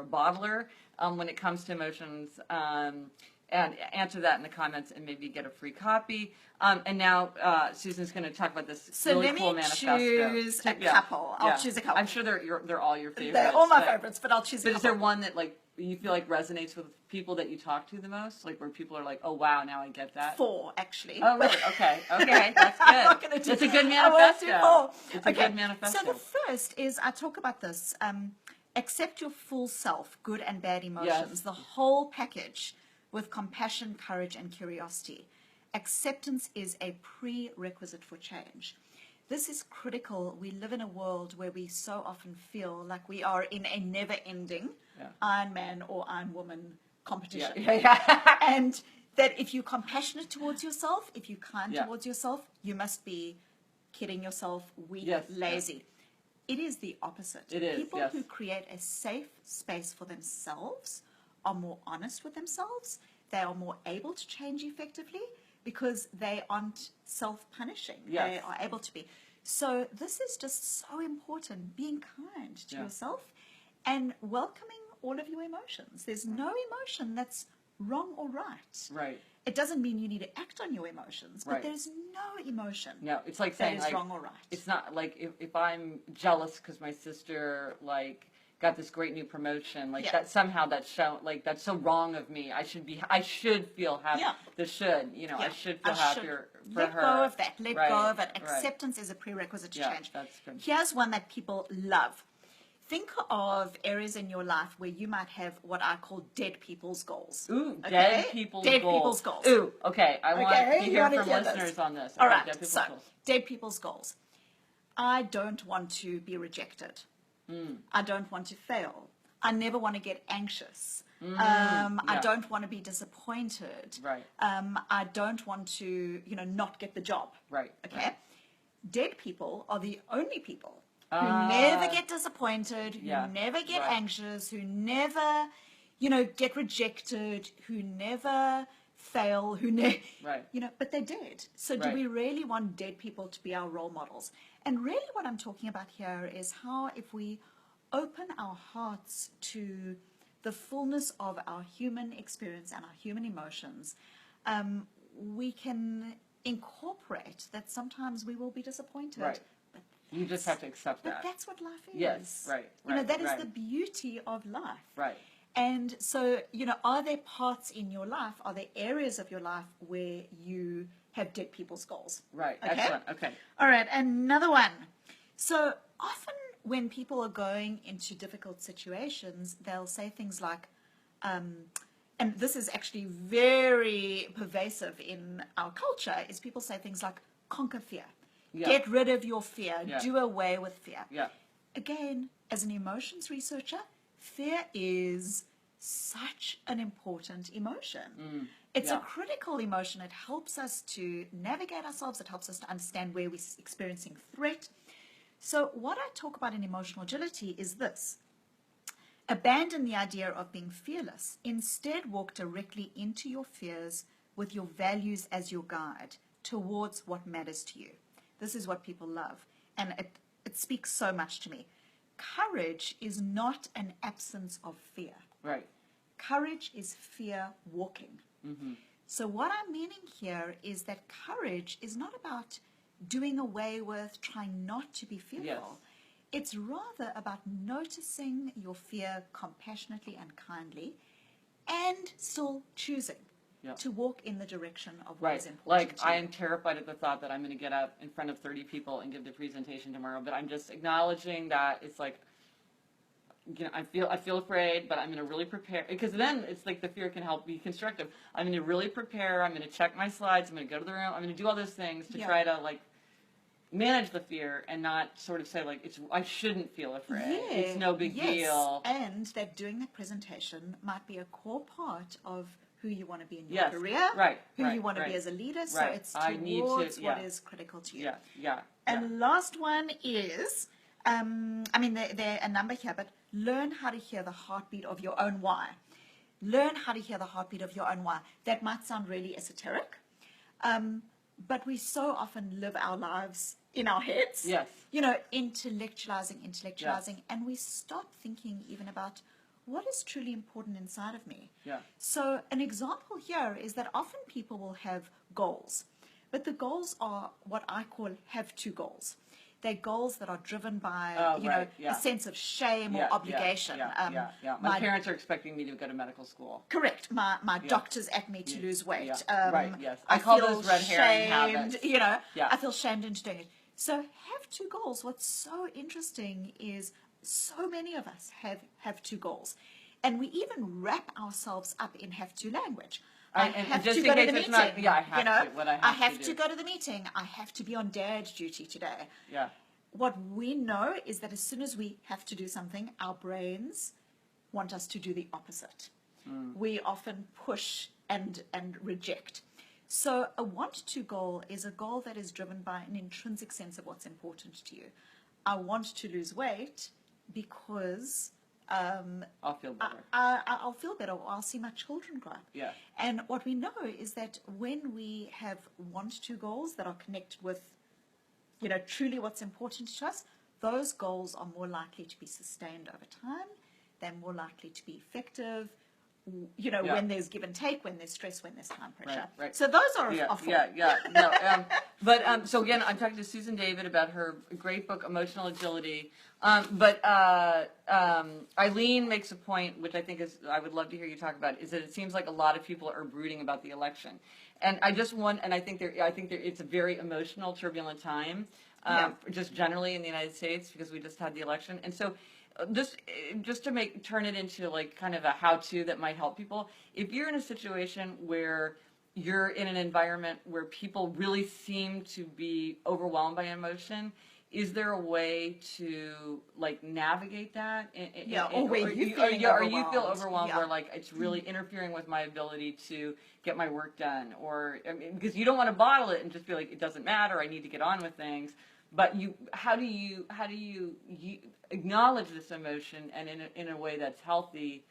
a bottler when it comes to emotions? And answer that in the comments and maybe get a free copy. And now Susan's going to talk about this So really let me cool manifesto. choose a couple. I'll choose a couple. I'm sure they're all your favorites. They're all my but- favorites, but I'll choose a But is couple. there one that like you feel like resonates with people that you talk to the most? Like where people are like, oh wow, now I get that. 4, actually. Oh really? Okay. Okay. That's good. I'm not gonna do- It's a good I won't do manifesto. 4. It's a Okay, good manifesto. So the first is, I talk about this, accept your full self, good and bad emotions, Yes. the whole package with compassion, courage, and curiosity. Acceptance is a prerequisite for change. This is critical. We live in a world where we so often feel like we are in a never-ending Iron Man or Iron Woman competition. Yeah. And that if you're compassionate towards yourself, if you're kind Yeah. towards yourself, you must be kidding yourself, weak, Yes, lazy. It is the opposite. It is, People yes. who create a safe space for themselves are more honest with themselves. They are more able to change effectively because they aren't self-punishing. Yes. They are able to be. So this is just so important, being kind to Yeah. yourself and welcoming all of your emotions. There's no emotion that's wrong or right. Right. It doesn't mean you need to act on your emotions, but Right. there's no emotion No, it's like that saying is like, wrong or right. it's not like if I'm jealous because my sister like got this great new promotion, like Yeah. that somehow that's shown like that's so wrong of me. I should feel happy. Yeah. I should Yeah. feel I should happier for let her. go of that. Let Right, go of it. right. Acceptance is a prerequisite to Yeah, change. that's good. Here's one that people love. Think of areas in your life where you might have what I call dead people's goals. Ooh, Okay? dead people's Dead goals. people's goals. Ooh, okay. I want Okay, to you hear wanna from hear this? listeners on this. All Okay, right, dead people's so goals. dead people's goals. I don't want to be rejected. I don't want to fail. I never want to get anxious. I yeah. don't want to be disappointed. Right. I don't want to, not get the job. Right, Okay. right. Dead people are the only people who Ah. never get disappointed, who Yeah, never get right. anxious, who never, get rejected, who never fail, Right. but they're dead. So do Right. we really want dead people to be our role models? And really what I'm talking about here is how if we open our hearts to the fullness of our human experience and our human emotions, we can incorporate that sometimes we will be disappointed. Right. But You just have to accept but that. that's what life is. Yes, right, That is right. the beauty of life. Right. And so, are there parts in your life, are there areas of your life where you have dead people's goals? Right. Okay? Excellent. Okay. All right, another one. So often when people are going into difficult situations, they'll say things like, and this is actually very pervasive in our culture, is people say things like, conquer fear. Yeah. Get rid of your fear. Yeah. Do away with fear. Yeah. Again, as an emotions researcher, fear is such an important emotion. It's a yeah. critical emotion. It helps us to navigate ourselves. It helps us to understand where we're experiencing threat. So what I talk about in emotional agility is this. Abandon the idea of being fearless. Instead, walk directly into your fears with your values as your guide towards what matters to you. This is what people love. And it speaks so much to me. Courage is not an absence of fear. Right. Courage is fear walking. So what I'm meaning here is that courage is not about doing away with, trying not to be fearful. Yes. It's rather about noticing your fear compassionately and kindly and still choosing Yeah. to walk in the direction of what Right. is important Like, to you. I am terrified at the thought that I'm going to get up in front of 30 people and give the presentation tomorrow, but I'm just acknowledging that it's like, I feel afraid, but I'm going to really prepare, because then it's like the fear can help be constructive. I'm going to really prepare. I'm going to check my slides. I'm going to go to the room. I'm going to do all those things to Yeah. try to manage the fear and not sort of say I shouldn't feel afraid. It's no big deal. And that doing that presentation might be a core part of who you want to be in your Yes. career, Right. who right, you want to right. be as a leader. So Right. it's I need to- towards what yeah. is critical to you. Yeah. Yeah. And last one is, there are a number here, but learn how to hear the heartbeat of your own why. Learn how to hear the heartbeat of your own why. That might sound really esoteric, but we so often live our lives in our heads. Yes. Intellectualizing, and we stop thinking even about what is truly important inside of me. Yeah. So an example here is that often people will have goals, but the goals are what I call have-to goals. They're goals that are driven by, a sense of shame or obligation. Yeah. My parents are expecting me to go to medical school. Correct. My doctor's at me to lose weight. Yeah. Right. Yes. I call feel those red herring shamed, habits. Yeah. I feel shamed into doing it. So have two goals. What's so interesting is so many of us have two goals, and we even wrap ourselves up in have to language. I have just to in go to case the it's meeting. not- yeah, I have to, what I have to do. go to the meeting. I have to be on dad duty today. Yeah. What we know is that as soon as we have to do something, our brains want us to do the opposite. We often push and reject. So a want-to goal is a goal that is driven by an intrinsic sense of what's important to you. I want to lose weight because I'll feel better. I'll feel better, or I'll see my children grow up. Yeah. And what we know is that when we have want-to goals that are connected with, truly what's important to us, those goals are more likely to be sustained over time. They're more likely to be effective, when there's give and take, when there's stress, when there's time pressure. Right. So those are awful. No, but so again, I'm talking to Susan David about her great book, Emotional Agility. But Eileen makes a point, which I think I would love to hear you talk about, is that it seems like a lot of people are brooding about the election. And I think it's a very emotional, turbulent time, just generally in the United States, because we just had the election. And so just to turn it into kind of a how-to that might help people. If you're in a situation where you're in an environment where people really seem to be overwhelmed by emotion, is there a way to navigate that? Or you feel overwhelmed where it's really interfering with my ability to get my work done, or because you don't want to bottle it and just be like, it doesn't matter, I need to get on with things. But how do you acknowledge this emotion and in a way that's healthy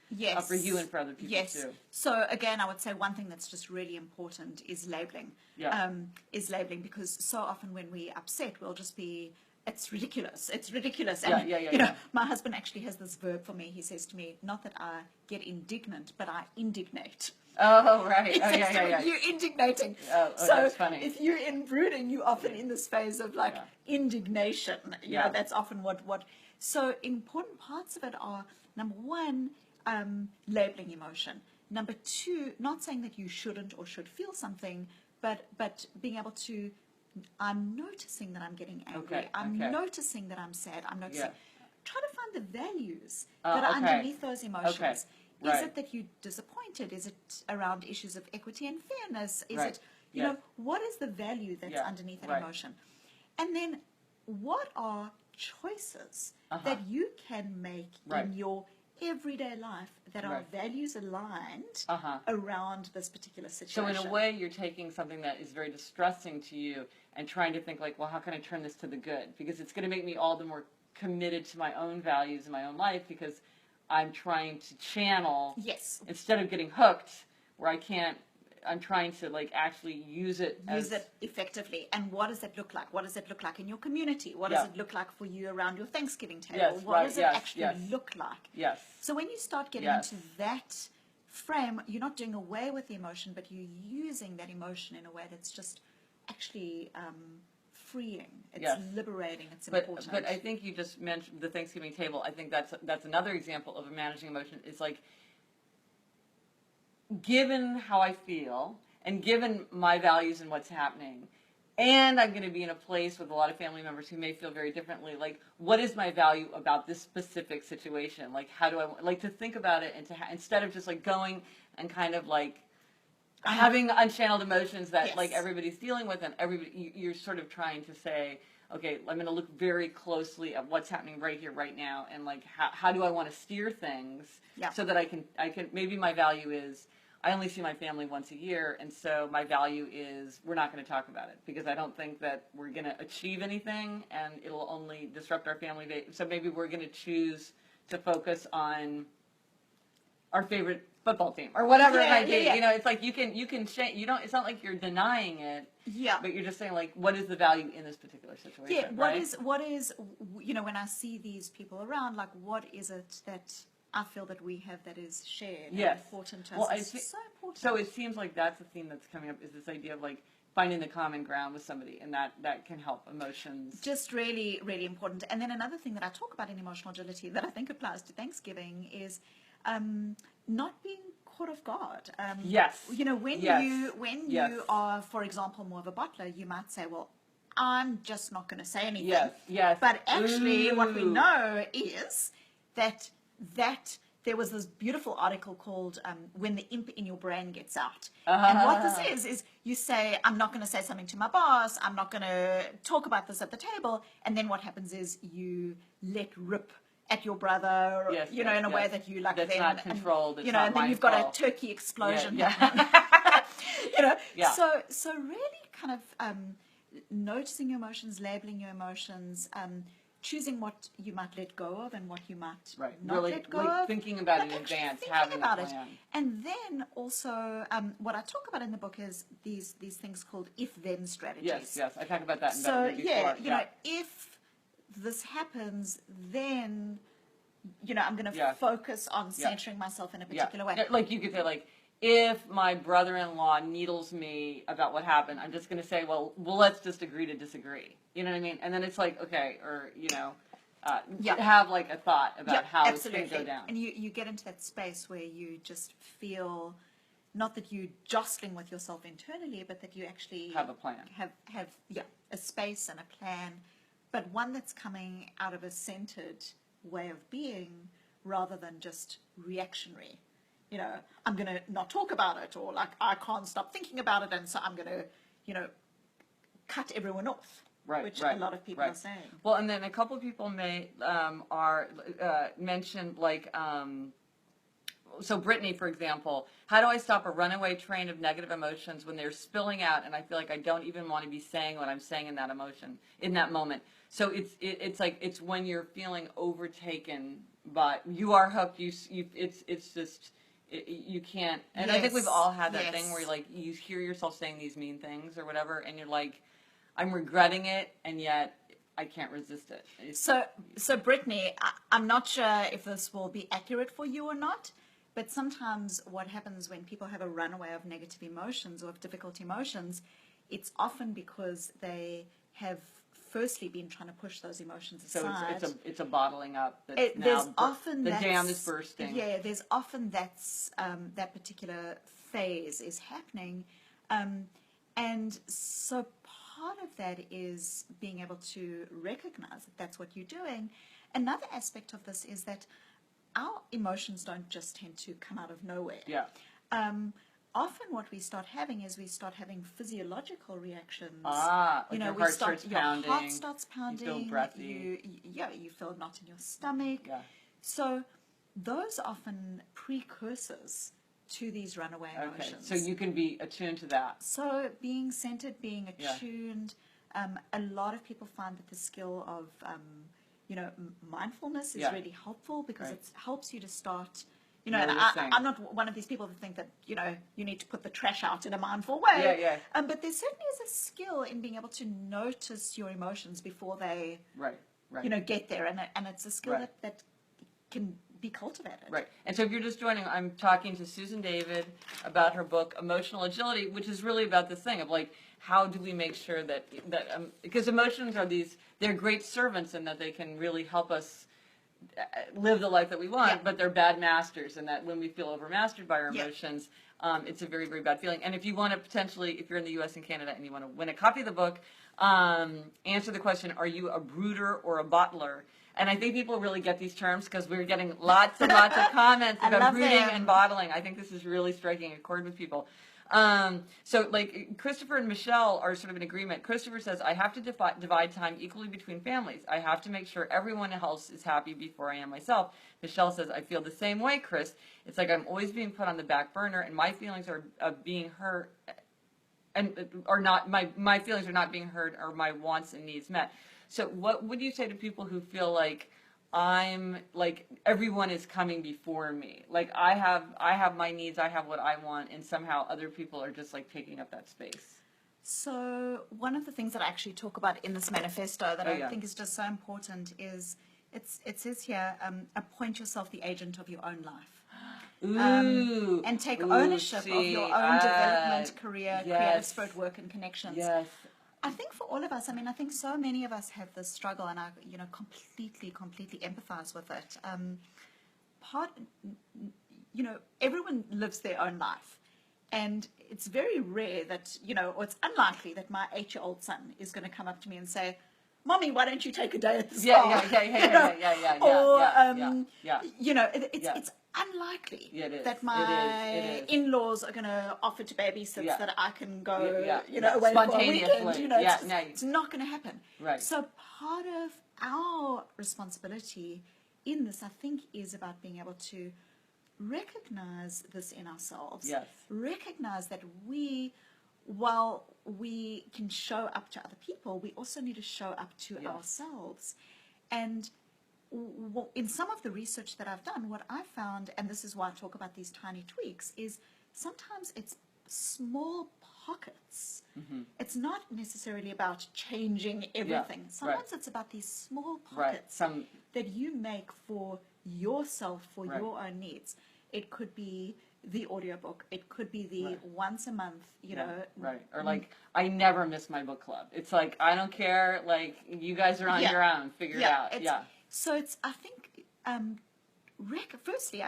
for you and for other people too? So again, I would say one thing that's just really important is labeling. Because so often when we're upset, we'll just be, it's ridiculous. And, my husband actually has this verb for me. He says to me, not that I get indignant, but I indignate. Oh, right. Yeah. You're indignating. So that's funny. If you're in brooding, you're often in this phase of indignation. That's often what. So important parts of it are, number one, labeling emotion. Number two, not saying that you shouldn't or should feel something, but being able to, I'm noticing that I'm getting angry. Okay, I'm okay. noticing that I'm sad. I'm noticing. Yeah. Try to find the values that are Okay. underneath those emotions. Okay. Is Right. it that you're disappointed? Is it around issues of equity and fairness? Is Right. it, you Yes. know, what is the value that's Yeah. underneath that Right. emotion? And then what are choices Uh-huh. that you can make Right. in your everyday life that are Right. values aligned Uh-huh. around this particular So situation? in a way, you're taking something that is very distressing to you and trying to think like, well, how can I turn this to the good? Because it's going to make me all the more committed to my own values in my own life because I'm trying to channel Yes. instead of getting hooked where I can't. I'm trying to like actually use it. Use it effectively. And what does that look like? What does it look like in your community? What does Yeah. it look like for you around your Thanksgiving table? Yes, What right, does it yes, actually yes. look like? Yes. So when you start getting Yes. into that frame, you're not doing away with the emotion, but you're using that emotion in a way that's just actually freeing. It's Yes. liberating. It's But important. I think you just mentioned the Thanksgiving table. I think that's another example of a managing emotion. It's like, given how I feel and given my values and what's happening, and I'm going to be in a place with a lot of family members who may feel very differently, like, what is my value about this specific situation? Like, how do I like to think about it and to instead of just like going and kind of like having unchanneled emotions that Yes. like everybody's dealing with, and you're sort of trying to say, okay, I'm going to look very closely at what's happening right here, right now, and like how do I want to steer things Yeah. so that I can maybe my value is I only see my family once a year, and so my value is we're not going to talk about it because I don't think that we're going to achieve anything, and it'll only disrupt our family. So maybe we're going to choose to focus on our favorite football team or whatever it Yeah, might be. yeah, yeah. You know, it's like you can change. You don't. It's not like you're denying it. Yeah. But you're just saying like, what is the value in this particular situation? Yeah, right? what is, you know, when I see these people around, like, what is it that I feel that we have that is shared Yes. and important to us? Well, I It's thi- so important. So it seems like that's a theme that's coming up is this idea of like finding the common ground with somebody, and that can help emotions. Just really, really important. And then another thing that I talk about in emotional agility that I think applies to Thanksgiving is not being caught off guard. Yes. You know, when Yes. when Yes. you are, for example, more of a bottler, you might say, well, I'm just not going to say anything. Yes, yes. But actually, what we Ooh. know is that there was this beautiful article called "When the Imp in Your Brain Gets Out," and what this is you say, "I'm not going to say something to my boss. I'm not going to talk about this at the table," and then what happens is you let rip at your brother, or, Yes, you know, yes, in a yes. way that you like. That's then, not controlled, And, it's you know, not and then you've got a mindful. turkey explosion. Yeah. You know, Yeah. so really kind of noticing your emotions, labeling your emotions, choosing what you might let go of and what you might Right. not Really, let go like of. thinking about but it in actually advance, thinking having about a it. plan. And then also, what I talk about in the book is these things called if-then strategies. Yes, yes. I talked about that in So Better Than yeah, before. you know, if this happens, then you know I'm going to Yeah. focus on Yeah. centering myself in a particular way. Like you could say, like, if my brother-in-law needles me about what happened, I'm just going to say, well, let's just agree to disagree. You know what I mean? And then it's like, okay, or you know, Yeah. have like a thought about Yeah, how absolutely. it's going to go down. And you get into that space where you just feel, not that you're jostling with yourself internally, but that you actually Have a plan. Have a space and a plan, but one that's coming out of a centered way of being rather than just reactionary. You know, I'm going to not talk about it, or like I can't stop thinking about it, and so I'm going to, you know, cut everyone off. Right, which right, a lot of people right. are saying. Well, and then a couple of people may mentioned like so Brittany, for example, how do I stop a runaway train of negative emotions when they're spilling out and I feel like I don't even want to be saying what I'm saying in that emotion in that moment? So it's like it's when you're feeling overtaken by you are hooked. It's just. You can't, and I think we've all had that thing where Yes. like you hear yourself saying these mean things or whatever, and you're like, I'm regretting it, and yet I can't resist it. So Brittany, I'm not sure if this will be accurate for you or not, but sometimes what happens when people have a runaway of negative emotions or of difficult emotions, it's often because they have firstly been trying to push those emotions So aside. it's a bottling up that's There's now often the dam that's- is bursting. Yeah, there's often that particular phase is happening, and so part of that is being able to recognize that that's what you're doing. Another aspect of this is that our emotions don't just tend to come out of nowhere. Yeah. Often what we start having is we start having physiological reactions. Like your heart starts your pounding. heart starts pounding. You feel breathy. You feel a knot in your stomach. Yeah. So those are often precursors to these runaway Okay. emotions. So you can be attuned to that. So being centered, being Yeah. attuned, a lot of people find that the skill of mindfulness is Yeah. really helpful because Right. it helps you to start. And Noticing. I'm not one of these people that think that you need to put the trash out in a mindful way. Yeah. But there certainly is a skill in being able to notice your emotions before they Right. get there, and it's a skill Right. that can be cultivated. Right. And so if you're just joining, I'm talking to Susan David about her book, Emotional Agility, which is really about this thing of like, how do we make sure that because emotions are they're great servants in that they can really help us live the life that we want, Yeah. but they're bad masters, and that when we feel overmastered by our Yeah. emotions, it's a very, very bad feeling. And if you want to potentially, if you're in the U.S. and Canada and you want to win a copy of the book, answer the question, are you a brooder or a bottler? And I think people really get these terms because we're getting lots and lots of comments I about love brooding them. and bottling. I think this is really striking a chord with people. So like Christopher and Michelle are sort of in agreement. Christopher says, I have to divide time equally between families. I have to make sure everyone else is happy before I am myself. Michelle says, I feel the same way, Chris. It's like I'm always being put on the back burner and my feelings are being heard and are not, my feelings are not being heard or my wants and needs met. So what would you say to people who feel like I'm like everyone is coming before me? Like I have my needs, I have what I want, and somehow other people are just like taking up that space. So one of the things that I actually talk about in this manifesto that Oh, I yeah. think is just so important is it says here, appoint yourself the agent of your own life. Ooh. And take Ooh, ownership of see, your own development, career, creative yes. spirit, work, and connections. Yes. I think for all of us, I think so many of us have this struggle, and I, completely empathize with it. Everyone lives their own life, and it's very rare that, or it's unlikely that my 8-year-old son is going to come up to me and say, "Mommy, why don't you take a day at the spa?" Yeah. It's unlikely Yeah, it is. that It my is. in-laws are going to offer to babysit Yeah. so that I can go, Yeah. away for a Spontaneously. weekend. It's not going to happen. Right. So part of our responsibility in this, I think, is about being able to recognize this in ourselves. Yes. Recognize that while we can show up to other people, we also need to show up to Yes. ourselves. And in some of the research that I've done, what I found, and this is why I talk about these tiny tweaks, is sometimes it's small pockets. Mm-hmm. It's not necessarily about changing everything. Sometimes it's about these small pockets that you make for yourself, for your own needs. It could be the audiobook. It could be the once a month, Right. Or like, I never miss my book club. It's like, I don't care. Like, you guys are on your own. Figure it out. So it's, I think, firstly,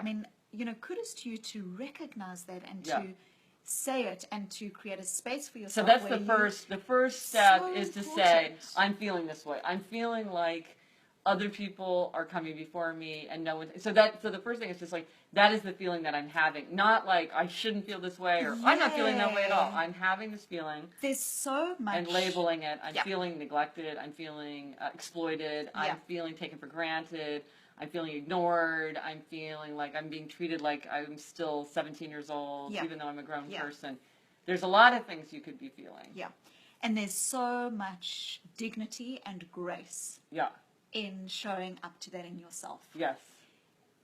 kudos to you to recognize that and to say it and to create a space for yourself. So that's where the first step So is to say, important. I'm feeling this way. I'm feeling like other people are coming before me and no one. So the first thing is just like, that is the feeling that I'm having. Not like I shouldn't feel this way or I'm not feeling that way at all. I'm having this feeling. There's so much. And labeling it. I'm feeling neglected. I'm feeling exploited. I'm feeling taken for granted. I'm feeling ignored. I'm feeling like I'm being treated like I'm still 17 years old, even though I'm a grown person. There's a lot of things you could be feeling. Yeah. And there's so much dignity and grace in showing up to that in yourself. Yes.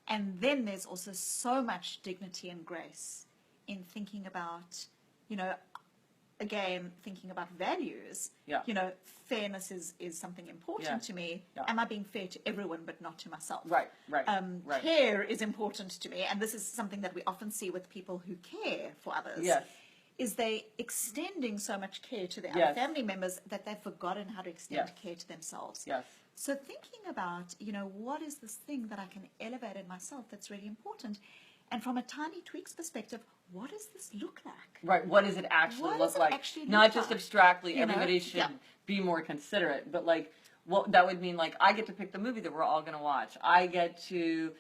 And then there's also so much dignity and grace in thinking about, again, thinking about values. Yeah. Fairness is something important to me. Yeah. Am I being fair to everyone but not to myself? Right. Care is important to me, and this is something that we often see with people who care for others. Yes. is they extending so much care to the other Yes. family members that they've forgotten how to extend Yes. care to themselves. Yes. So thinking about, what is this thing that I can elevate in myself that's really important? And from a Tiny Tweaks perspective, what does this look like? Right. What does it actually What look does it like? actually Not look just like? abstractly. You know? Everybody should Yeah. be more considerate, but like, what that would mean, like, I get to pick the movie that we're all going to watch. I get to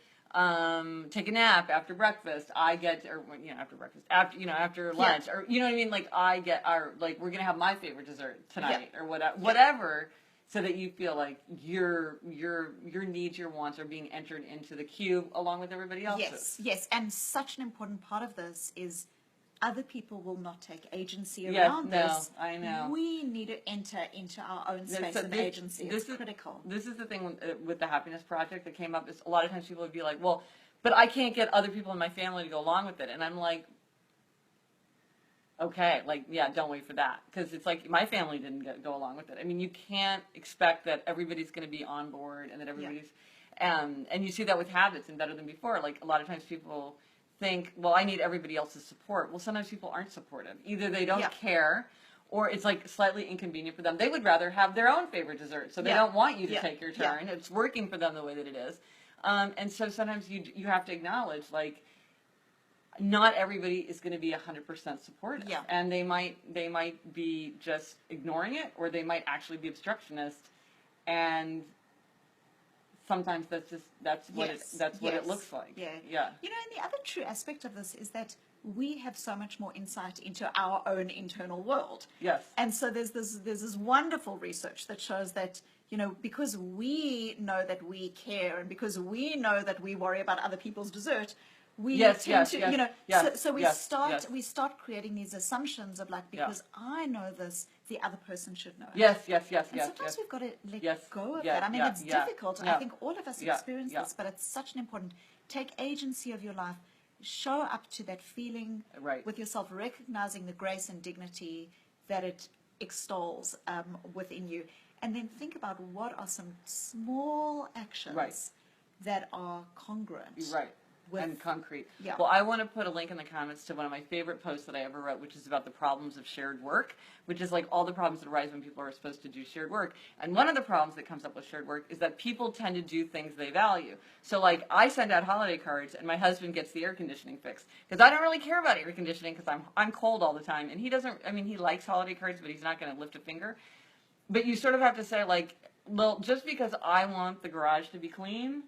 take a nap after breakfast. I get, or after breakfast, after lunch, or you know what I mean. Like, I get like, we're going to have my favorite dessert tonight, or whatever. So that you feel like your needs, your wants are being entered into the queue along with everybody else's. Yes, and such an important part of this is other people will not take agency Yes, around no, this. I know. We need to enter into our own space So of agency. It's critical. This is the thing with the Happiness Project that came up. Is a lot of times people would be like, well, but I can't get other people in my family to go along with it. And I'm like, okay, like, yeah, don't wait for that. Because it's like my family didn't go along with it. I mean, you can't expect that everybody's going to be on board and that everybody's, and you see that with Habits and Better Than Before. Like, a lot of times people think, well, I need everybody else's support. Well, sometimes people aren't supportive. Either they don't care, or it's like slightly inconvenient for them. They would rather have their own favorite dessert, so they don't want you to take your turn. It's working for them the way that it is. And so sometimes you have to acknowledge, like, not everybody is going to be 100% supportive, and they might be just ignoring it, or they might actually be obstructionist, and sometimes that's what it looks like. Yeah. Yeah. And the other true aspect of this is that we have so much more insight into our own internal world. Yes. And so there's this wonderful research that shows that, because we know that we care and because we know that we worry about other people's dessert, we start creating these assumptions of like, because I know this, the other person should know it. Yes. And sometimes we've got to let go of that. I mean, it's difficult. I think all of us experience this, but it's such an important, take agency of your life, show up to that feeling with yourself, recognizing the grace and dignity that it extols within you. And then think about what are some small actions that are congruent. Right. And concrete. Yeah. Well, I want to put a link in the comments to one of my favorite posts that I ever wrote, which is about the problems of shared work, which is like all the problems that arise when people are supposed to do shared work. And one of the problems that comes up with shared work is that people tend to do things they value. So like I send out holiday cards and my husband gets the air conditioning fixed because I don't really care about air conditioning because I'm cold all the time. And he doesn't, I mean, he likes holiday cards, but he's not going to lift a finger. But you sort of have to say like, well, just because I want the garage to be clean,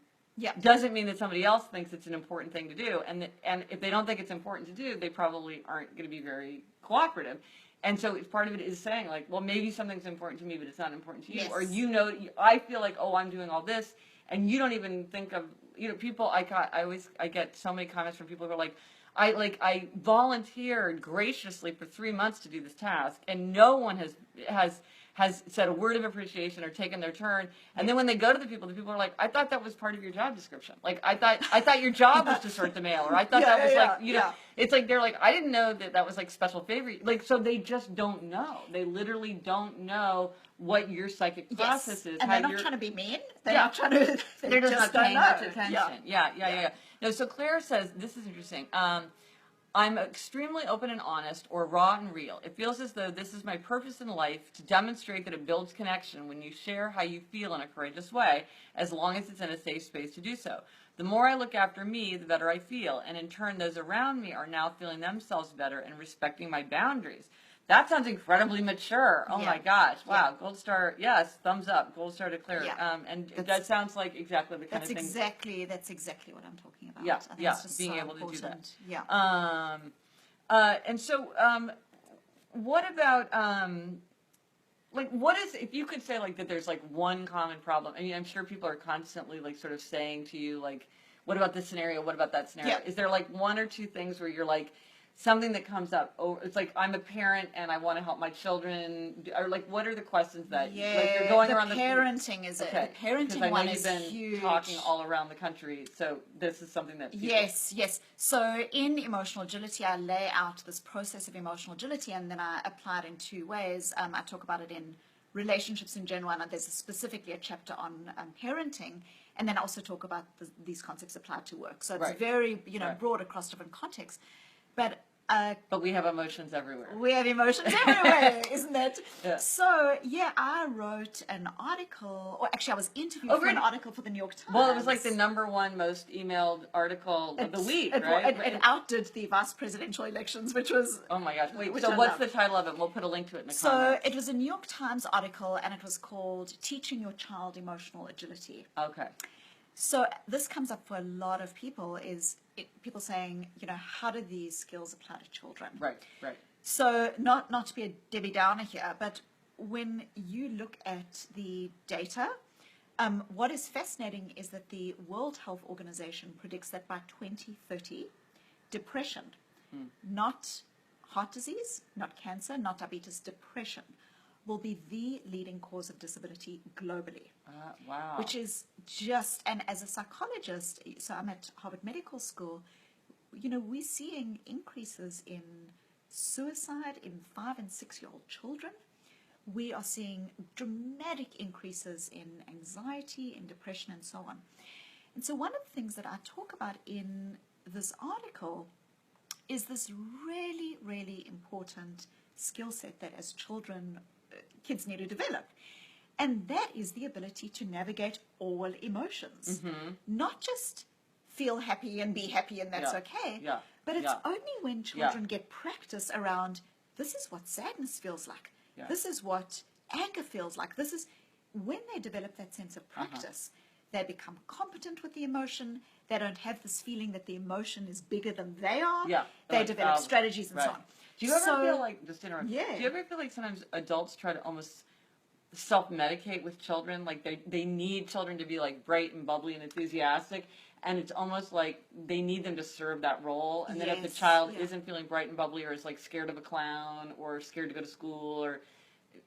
doesn't mean that somebody else thinks it's an important thing to do. And if they don't think it's important to do, they probably aren't going to be very cooperative. And so part of it is saying like, well, maybe something's important to me, but it's not important to you. Or I feel like, oh, I'm doing all this, and you don't even think of, people. I get so many comments from people who are like, I volunteered graciously for 3 months to do this task, and no one has said a word of appreciation or taken their turn. And then when they go to the people are like, I thought that was part of your job description. Like, I thought your job was to sort the mail, or I thought that was it's like, they're like, I didn't know that was like special favor. Like, so they just don't know. They literally don't know what your psychic process is. And they're not trying to be mean. They're not trying to, they're just not paying much attention. Yeah. No, so Claire says, this is interesting. I'm extremely open and honest, or raw and real. It feels as though this is my purpose in life, to demonstrate that it builds connection when you share how you feel in a courageous way, as long as it's in a safe space to do so. The more I look after me, the better I feel, and in turn those around me are now feeling themselves better and respecting my boundaries. That sounds incredibly mature. Oh my gosh. Wow. Gold star. Yes. Thumbs up. Gold star to Claire. And that sounds like exactly the kind of thing. That's exactly what I'm talking about. Yeah. I think it's just being so able to do that. Yeah. And so, what about, like, what is, if you could say, like, that there's, like, one common problem. I mean, I'm sure people are constantly, like, sort of saying to you, like, what about this scenario? What about that scenario? Yeah. Is there, like, one or two things where you're, like, something that comes up? Oh, it's like, I'm a parent and I want to help my children. Or, like, what are the questions that like you're going around parenting is okay. The parenting one is been huge. Talking all around the country, so this is something that people... Yes. So in Emotional Agility, I lay out this process of emotional agility, and then I apply it in two ways. I talk about it in relationships in general, and there's specifically a chapter on parenting, and then I also talk about these concepts applied to work. So it's very broad across different contexts. But But we have emotions everywhere. We have emotions everywhere, isn't it? Yeah. So, yeah, I wrote an article, or actually I was interviewed for an article for the New York Times. Well, it was like the #1 most emailed article of the week, right? It outdid the vice presidential elections, which was... Oh my gosh. Wait, which so I what's love. the title of it? We'll put a link to it in the So comments. it was a New York Times article, and it was called Teaching Your Child Emotional Agility. Okay. So this comes up for a lot of people, people saying, how do these skills apply to children? Right. So not to be a Debbie Downer here, but when you look at the data, what is fascinating is that the World Health Organization predicts that by 2030, depression, not heart disease, not cancer, not diabetes, depression, will be the leading cause of disability globally. Wow. Which is just, and as a psychologist, so I'm at Harvard Medical School, we're seeing increases in suicide in 5 and 6-year-old children. We are seeing dramatic increases in anxiety, in depression, and so on. And so one of the things that I talk about in this article is this really, really important skill set that as kids need to develop. And that is the ability to navigate all emotions. Not just feel happy and be happy and that's okay. But it's only when children get practice around, this is what sadness feels like. This is what anger feels like. This is when they develop that sense of practice, they become competent with the emotion. They don't have this feeling that the emotion is bigger than they are. They develop strategies and so on. Do you ever feel like, just to interrupt, Yeah. do you ever feel like sometimes adults try to almost self-medicate with children? Like they need children to be like bright and bubbly and enthusiastic, and it's almost like they need them to serve that role. And then if the child isn't feeling bright and bubbly, or is like scared of a clown, or scared to go to school, or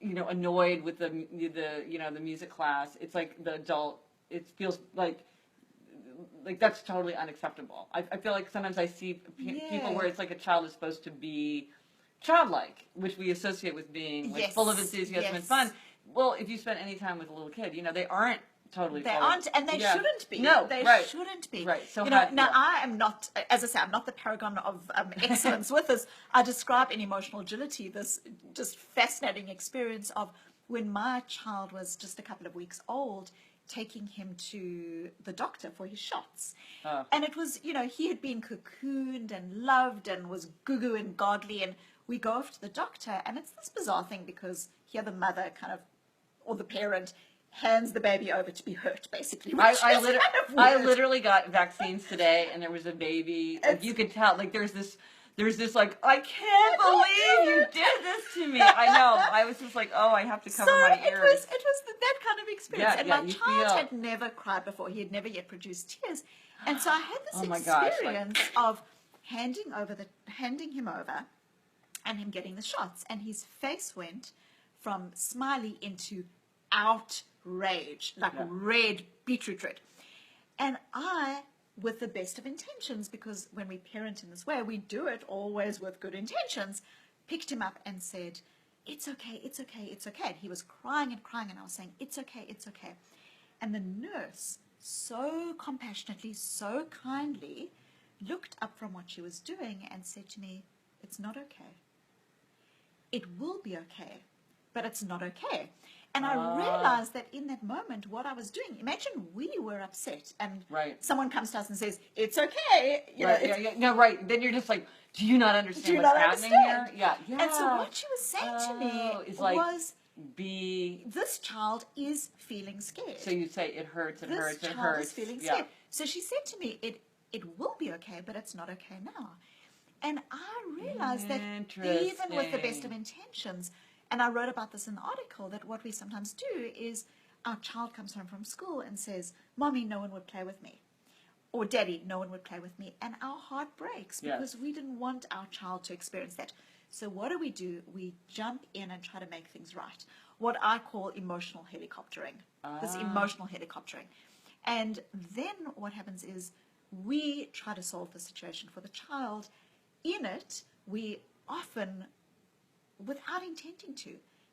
annoyed with the music class, it's like the adult, it feels like that's totally unacceptable. I feel like sometimes I see people where it's like a child is supposed to be childlike, which we associate with being like full of enthusiasm and fun. Well, if you spend any time with a little kid, they aren't totally. They aren't, and they shouldn't be. No, they shouldn't be. Right. So now I am not, as I say, I'm not the paragon of excellence with this. I describe in Emotional Agility this just fascinating experience of when my child was just a couple of weeks old, taking him to the doctor for his shots. And it was, he had been cocooned and loved and was goo and godly, and we go off to the doctor, and it's this bizarre thing because here the mother or the parent hands the baby over to be hurt, basically. I literally got vaccines today, and there was a baby. Like, you could tell, like there's this like, I can't believe you did this to me. I know. I was just like, oh, I have to cover my ears. It was that kind of experience. And my child feel... had never cried before. He had never yet produced tears. And so I had this experience of handing him over and him getting the shots. And his face went from smiley into outrage, like red beetroot red. And I, with the best of intentions, because when we parent in this way, we do it always with good intentions, picked him up and said, it's okay, it's okay, it's okay. And he was crying and crying, and I was saying, it's okay, it's okay. And the nurse, so compassionately, so kindly, looked up from what she was doing and said to me, it's not okay. It will be okay, but it's not okay. And I realized that in that moment, what I was doing, imagine we were upset and someone comes to us and says, it's okay. No, right. Then you're just like, do you not understand what's happening here? Yeah. And so what she was saying to me was, this child is feeling scared. So you say it hurts, it hurts, it hurts. This child is feeling scared. So she said to me, it will be okay, but it's not okay now. And I realized that even with the best of intentions, and I wrote about this in the article, that what we sometimes do is our child comes home from school and says, Mommy, no one would play with me. Or Daddy, no one would play with me. And our heart breaks because we didn't want our child to experience that. So what do? We jump in and try to make things right. What I call emotional helicoptering. This emotional helicoptering. And then what happens is we try to solve the situation for the child. In it, we often, without intending to,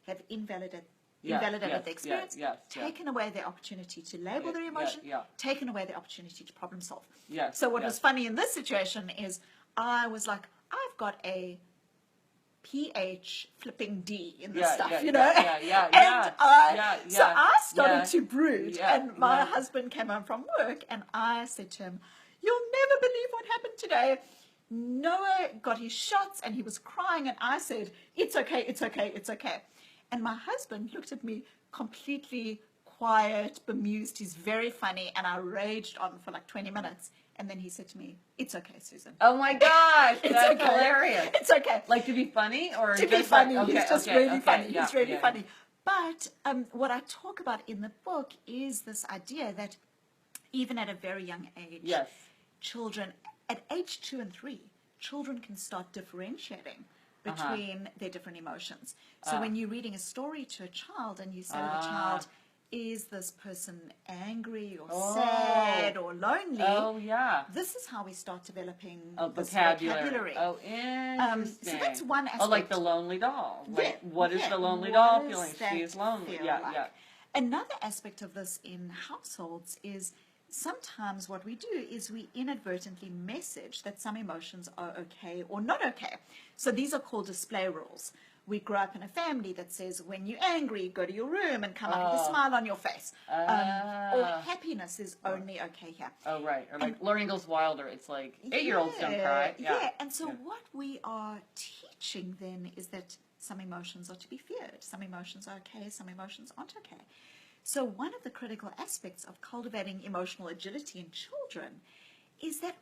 have invalidated the experience, taken away their opportunity to label their emotion, taken away their opportunity to problem solve. So what was funny in this situation is I was like, I've got a PH flipping D in the Yeah, stuff, yeah, you know. yeah, yeah, And yeah, so yeah, I started yeah, to brood, yeah, and my yeah. husband came home from work, and I said to him, "You'll never believe what happened today." Noah got his shots, and he was crying, and I said, "It's okay, it's okay, it's okay." And my husband looked at me completely quiet, bemused. He's very funny, and I raged on for like 20 minutes. And then he said to me, "It's okay, Susan." Oh my gosh, It's that's okay. hilarious. It's okay. Like to be funny or To just be funny. Like, okay, He's just okay, really okay, funny. yeah, He's really yeah. funny. But what I talk about in the book is this idea that even at a very young age, Yes. children, at age 2 and 3, children can start differentiating between their different emotions. So when you're reading a story to a child and you say to the child, "Is this person angry or sad or lonely?" Oh yeah. This is how we start developing Oh, this vocabulary. Oh, interesting. so that's one Oh, like aspect. the lonely doll. Like, Yeah, what is yeah. the lonely What doll does feeling? that She's lonely. feel Yeah, like? yeah. Another aspect of this in households is sometimes what we do is we inadvertently message that some emotions are okay or not okay. So these are called display rules. We grow up in a family that says when you're angry, go to your room and come out with a smile on your face. Or happiness is only okay here. Oh, right. Or like Learning Goes Wilder. It's like 8-year-olds don't cry. Yeah. And so what we are teaching then is that some emotions are to be feared. Some emotions are okay. Some emotions aren't okay. So one of the critical aspects of cultivating emotional agility in children is that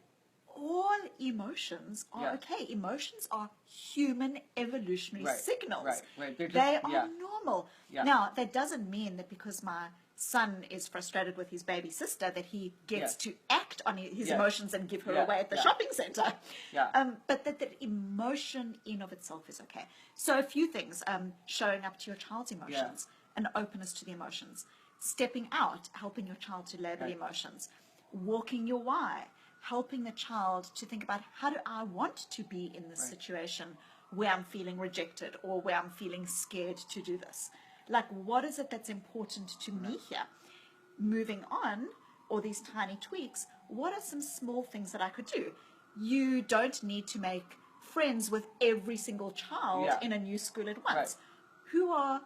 all emotions are okay. Emotions are human evolutionary signals. Right. They're just, They are normal. Yeah. Now, that doesn't mean that because my son is frustrated with his baby sister that he gets to act on his emotions and give her away at the shopping center. Yeah. But that emotion in of itself is okay. So a few things, showing up to your child's emotions, an openness to the emotions, stepping out, helping your child to label emotions, walking your why, helping the child to think about how do I want to be in this situation where I'm feeling rejected or where I'm feeling scared to do this. Like, what is it that's important to me here? Moving on, or these tiny tweaks, what are some small things that I could do? You don't need to make friends with every single child in a new school at once. Who are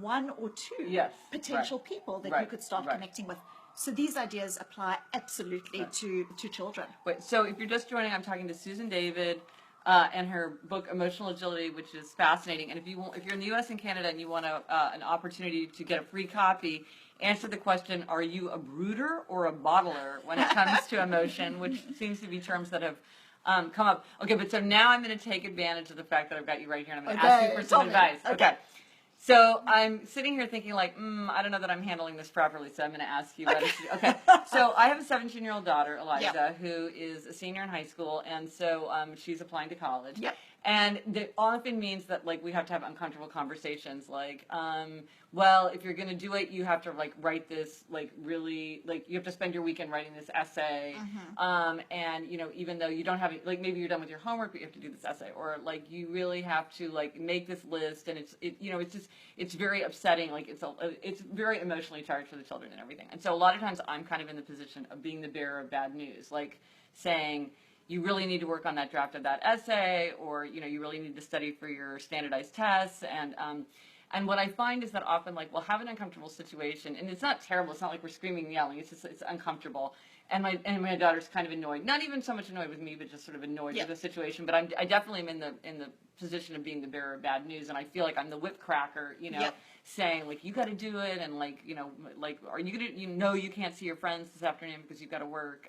one or two potential people that you could start connecting with? So these ideas apply absolutely to children. Wait, so if you're just joining, I'm talking to Susan David and her book Emotional Agility, which is fascinating. And if you're in the U.S. and Canada and you want an opportunity to get a free copy, answer the question: are you a brooder or a bottler when it comes to emotion? Which seems to be terms that have come up. Okay, but so now I'm going to take advantage of the fact that I've got you right here, and I'm going to ask you for some advice. Okay. So I'm sitting here thinking like, I don't know that I'm handling this properly, so I'm going to ask you. Okay. So I have a 17-year-old daughter, Eliza, who is a senior in high school, and so she's applying to college. Yep. And that often means that like we have to have uncomfortable conversations, like, well, if you're going to do it, you have to like write this like really like you have to spend your weekend writing this essay, and you know even though you don't have like maybe you're done with your homework, but you have to do this essay, or like you really have to like make this list, and it's very upsetting, like it's very emotionally charged for the children and everything. And so a lot of times I'm kind of in the position of being the bearer of bad news, like saying, you really need to work on that draft of that essay, or you really need to study for your standardized tests. And what I find is that often, like, we'll have an uncomfortable situation, and it's not terrible. It's not like we're screaming and yelling. It's just it's uncomfortable. And my daughter's kind of annoyed. Not even so much annoyed with me, but just sort of annoyed with the situation. But I definitely am in the position of being the bearer of bad news, and I feel like I'm the whip cracker, saying like you got to do it, and like like are you gonna you can't see your friends this afternoon because you've got to work.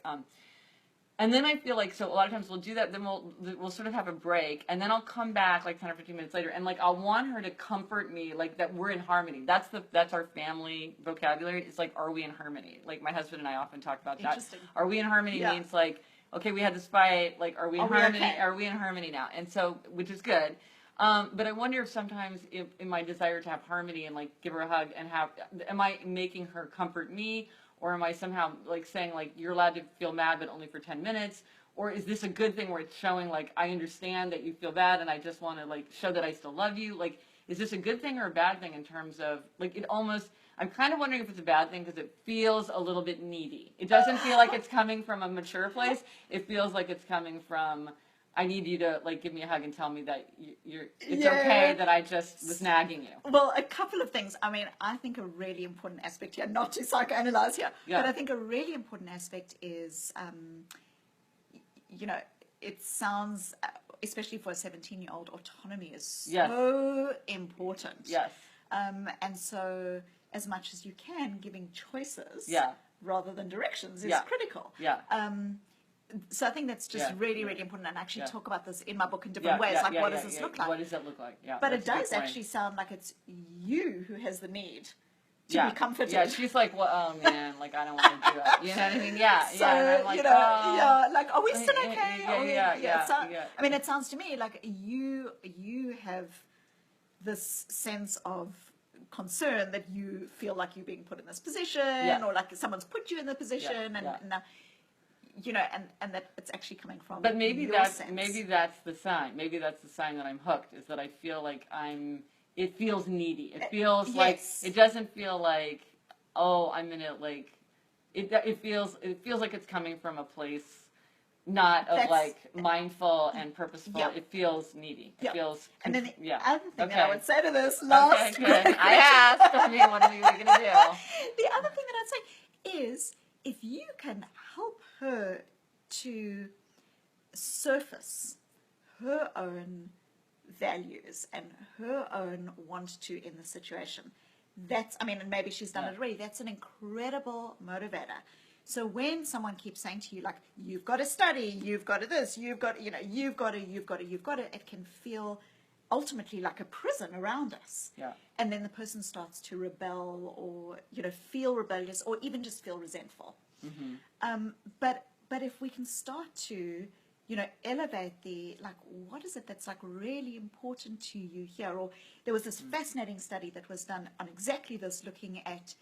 And then I feel like, so a lot of times we'll do that, then we'll sort of have a break, and then I'll come back like 10 or 15 minutes later, and like I'll want her to comfort me, like that we're in harmony. That's our family vocabulary. It's like, are we in harmony? Like my husband and I often talk about that. Are we in harmony means like, okay, we had this fight, like are we in harmony? Okay? Are we in harmony now? And so, which is good. But I wonder if sometimes in my desire to have harmony and like give her a hug and am I making her comfort me? Or am I somehow like saying like you're allowed to feel mad but only for 10 minutes? Or is this a good thing where it's showing like I understand that you feel bad and I just want to like show that I still love you? Like is this a good thing or a bad thing in terms of like I'm kind of wondering if it's a bad thing because it feels a little bit needy. It doesn't feel like it's coming from a mature place. It feels like it's coming from I need you to like give me a hug and tell me that it's Yeah. okay that I just was nagging you. Well, a couple of things. I mean, I think a really important aspect here, not to psychoanalyze here, Yeah. but I think a really important aspect is, it sounds, especially for a 17-year-old, autonomy is Yes. so important. Yes. And so, as much as you can, giving choices Yeah. rather than directions is Yeah. critical. Yeah. So I think that's just Yeah. really, really important. And I actually Yeah. talk about this in my book in different ways. Like, what does this look like? What does it look like? Yeah. But it that's a good does point. actually sound like it's you who has the need to Yeah. be comforted. Yeah, she's like, well, oh man, like I don't want to do it. You know what I mean? Yeah, So, yeah. And I'm like, yeah, like, are we still Yeah, okay? yeah, Are we- yeah, it yeah. I mean, it sounds to me like you have this sense of concern that you feel like you're being put in this position, Yeah. or like someone's put you in the position, yeah. and and that it's actually coming from. But maybe your that's sense. that's the sign. Maybe that's the sign that I'm hooked. Is that I feel like It feels needy. It feels like Yes. it doesn't feel like, oh, I'm in it. Like it feels like it's coming from a place not of That's- like mindful and purposeful. Yeah. It feels needy. It Yeah. feels And then the yeah. other thing that I Okay. would say to this last Okay, good. I asked. I mean, what are we going to do? the other thing that I'd say is if you can help her to surface her own values and her own want to in the situation, and maybe she's done Yeah. it already, that's an incredible motivator. So when someone keeps saying to you, like, you've got to study, you've got to this, you've got to, it can feel ultimately like a prison around us. Yeah. And then the person starts to rebel or, feel rebellious or even just feel resentful. Mm-hmm. But if we can start to, elevate what is it that's like really important to you here? Or there was this fascinating study that was done on exactly this, looking at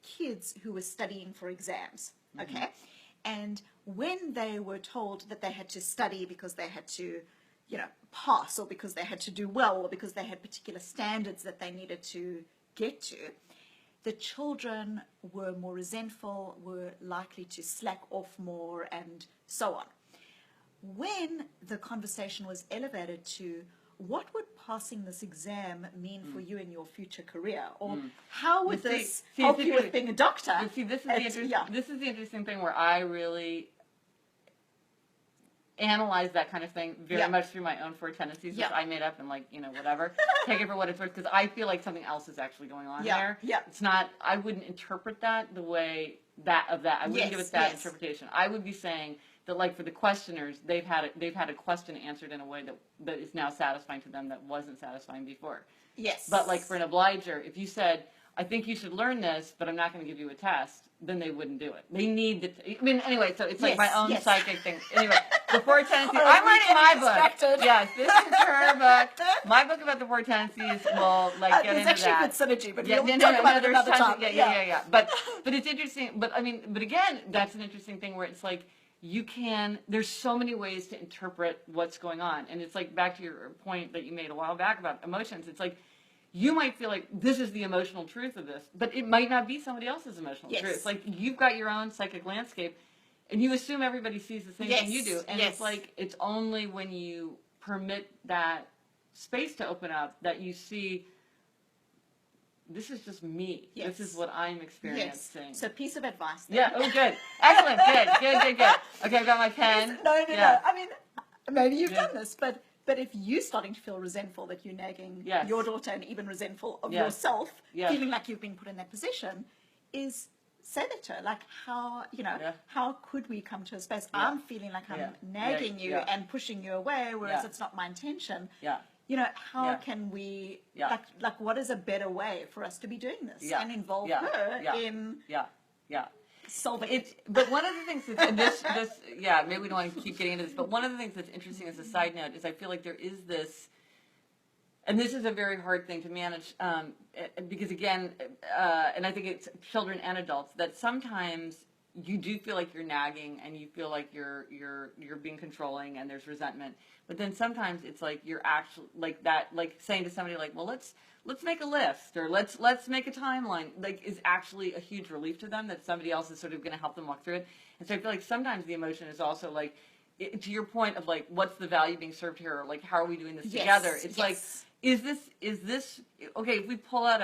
kids who were studying for exams, okay? And when they were told that they had to study because they had to, pass, or because they had to do well, or because they had particular standards that they needed to get to, the children were more resentful, were likely to slack off more, and so on. When the conversation was elevated to, what would passing this exam mean for you in your future career? Or how would this help you with being a doctor? You see, this is the interesting thing where I really analyze that kind of thing very much through my own four tendencies, which I made up and whatever. Take it for what it's worth, because I feel like something else is actually going on there. Yeah. It's not, I wouldn't interpret that the way I wouldn't give it that interpretation. I would be saying that, like, for the questioners, they've had a question answered in a way that is now satisfying to them that wasn't satisfying before. Yes. But like for an obliger, if you said, I think you should learn this, but I'm not going to give you a test, then they wouldn't do it. They need anyway, so it's like my own psychic thing. Anyway, the four tendencies. I'm writing my book. Yes, this is her book. My book about the four tendencies will get into that. There's actually good synergy, but we'll no, talk about it there's another time. Yeah. But it's interesting. But again, that's an interesting thing where it's like, there's so many ways to interpret what's going on. And it's like, back to your point that you made a while back about emotions, it's like, you might feel like this is the emotional truth of this, but it might not be somebody else's emotional truth. Like, you've got your own psychic landscape, and you assume everybody sees the same thing you do. And it's like, it's only when you permit that space to open up that you see, this is just me. Yes. This is what I'm experiencing. Yes. So, piece of advice then. Yeah. Oh, good. Excellent. Good. Okay, I've got my pen. No. I mean, maybe you've done this, but if you're starting to feel resentful that you're nagging your daughter, and even resentful of yourself, feeling like you've been put in that position, is say that to her. Like, how could we come to a space? I'm feeling like I'm nagging you and pushing you away, whereas it's not my intention. Yeah. How can we, like, what is a better way for us to be doing this and involve her in solving it? But one of the things that's, maybe we don't want to keep getting into this, but one of the things that's interesting as a side note is I feel like there is this, and this is a very hard thing to manage, because again, and I think it's children and adults, that sometimes you do feel like you're nagging and you feel like you're being controlling and there's resentment. But then sometimes it's like you're actually like that, like saying to somebody like, well, let's make a list, or let's make a timeline, like, is actually a huge relief to them that somebody else is sort of going to help them walk through it. And so I feel like sometimes the emotion is also like, to your point of like, what's the value being served here? Or like, how are we doing this Yes, together? It's like, yes. is this okay? If we pull out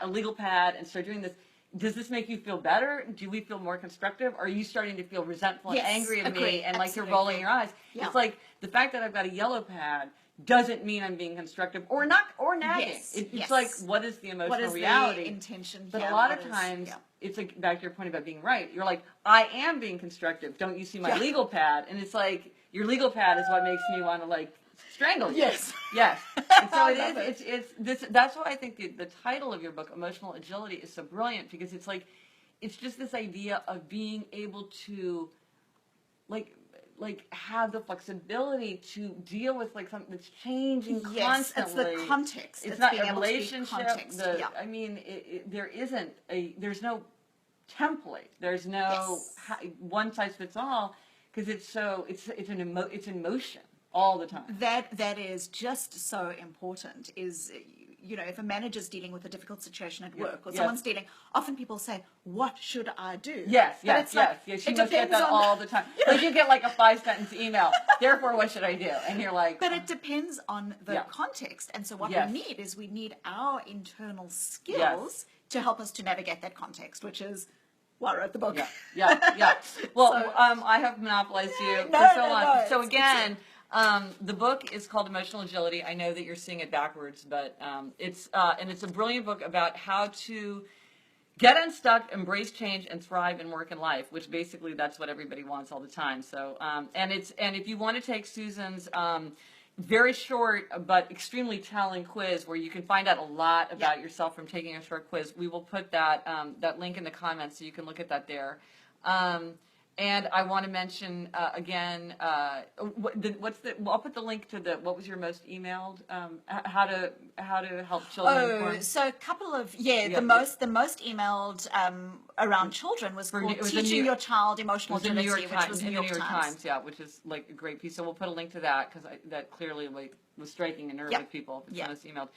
a legal pad and start doing this, does this make you feel better? Do we feel more constructive? Or are you starting to feel resentful Yes, and angry at me agree, and like you're absolutely. rolling your eyes? Yeah. It's like the fact that I've got a yellow pad doesn't mean I'm being constructive or not or nagging. Yes, It's yes. like, what is the emotional What is reality? the intention But here? a lot What of is- times, yeah. it's like back to your point about being right. You're like, I am being constructive. Don't you see my Yeah. legal pad? And it's like, your legal pad is what makes me want to like strangle you. Yes. Yes. And so I it love is. it. It's this. That's why I think the title of your book, Emotional Agility, is so brilliant because it's like, it's just this idea of being able to, like have the flexibility to deal with like something that's changing Yes, constantly. it's the context. It's It's not being a able to be relationship. context, yeah. I mean, there isn't there's no template. There's no Yes. one size fits all because it's in motion all the time. That is just so important. Is, you know, if a manager's dealing with a difficult situation at work, or Yes. someone's dealing, often people say, "What should I do?" Yes, But yes, it's yes, like, yes. She it must get depends that on- all the time. Like you get like a 5-sentence email. Therefore, what should I do? And you're like, But it depends on the Yeah. context. And so what Yes. we need is we need our internal skills to help us to navigate that context, which is why I wrote the book. Yeah. Well, So- I have monopolized you No, for so no, long. no, So it's- again, the book is called Emotional Agility. I know that you're seeing it backwards, but it's a brilliant book about how to get unstuck, embrace change, and thrive in work and life. Which basically that's what everybody wants all the time. So and if you want to take Susan's very short but extremely telling quiz where you can find out a lot about yourself from taking a short quiz, we will put that link in the comments so you can look at that there. And I want to mention again, I'll put the link to what was your most emailed, how to help children. Oh, form- so a couple of Yeah. the most emailed around children was called it was in Teaching New- Your Child It Emotional was in New Agility, York which Times, was in New the New York York Times. Times, yeah, which is like a great piece. So we'll put a link to that because that clearly like was striking a nerve Yep. with people. If it's Yep. most emailed.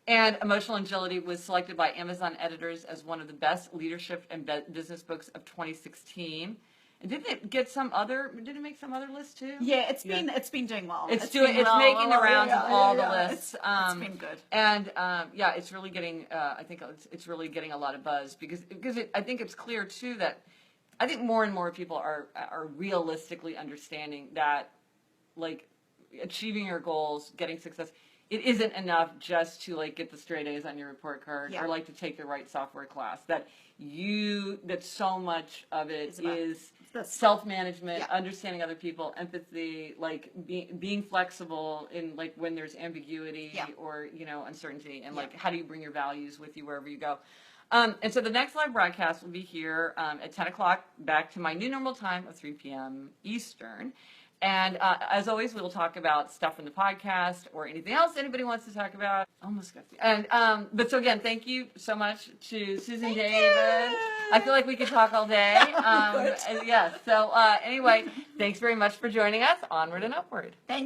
And Emotional Agility was selected by Amazon editors as one of the best leadership and business books of 2016. And didn't it make some other list too? Yeah, it's been doing well. It's been making the rounds of all the lists. It's been good. And yeah, it's really getting. I think it's really getting a lot of buzz because I think it's clear too that I think more and more people are realistically understanding that like achieving your goals, getting success. It isn't enough just to like get the straight A's on your report card Yeah. or like to take the right software class. That so much of it It's about is this. self-management, Yeah. understanding other people, empathy, like being flexible in like when there's ambiguity Yeah. or uncertainty, and Yeah. like how do you bring your values with you wherever you go. And so the next live broadcast will be here at 10 o'clock, back to my new normal time of 3 p.m. Eastern. And as always, we will talk about stuff from the podcast or anything else anybody wants to talk about. Almost got the and but so again, thank you so much to Susan David. you. I feel like we could talk all day. We could. Yes. So anyway, thanks very much for joining us. Onward and upward. Thank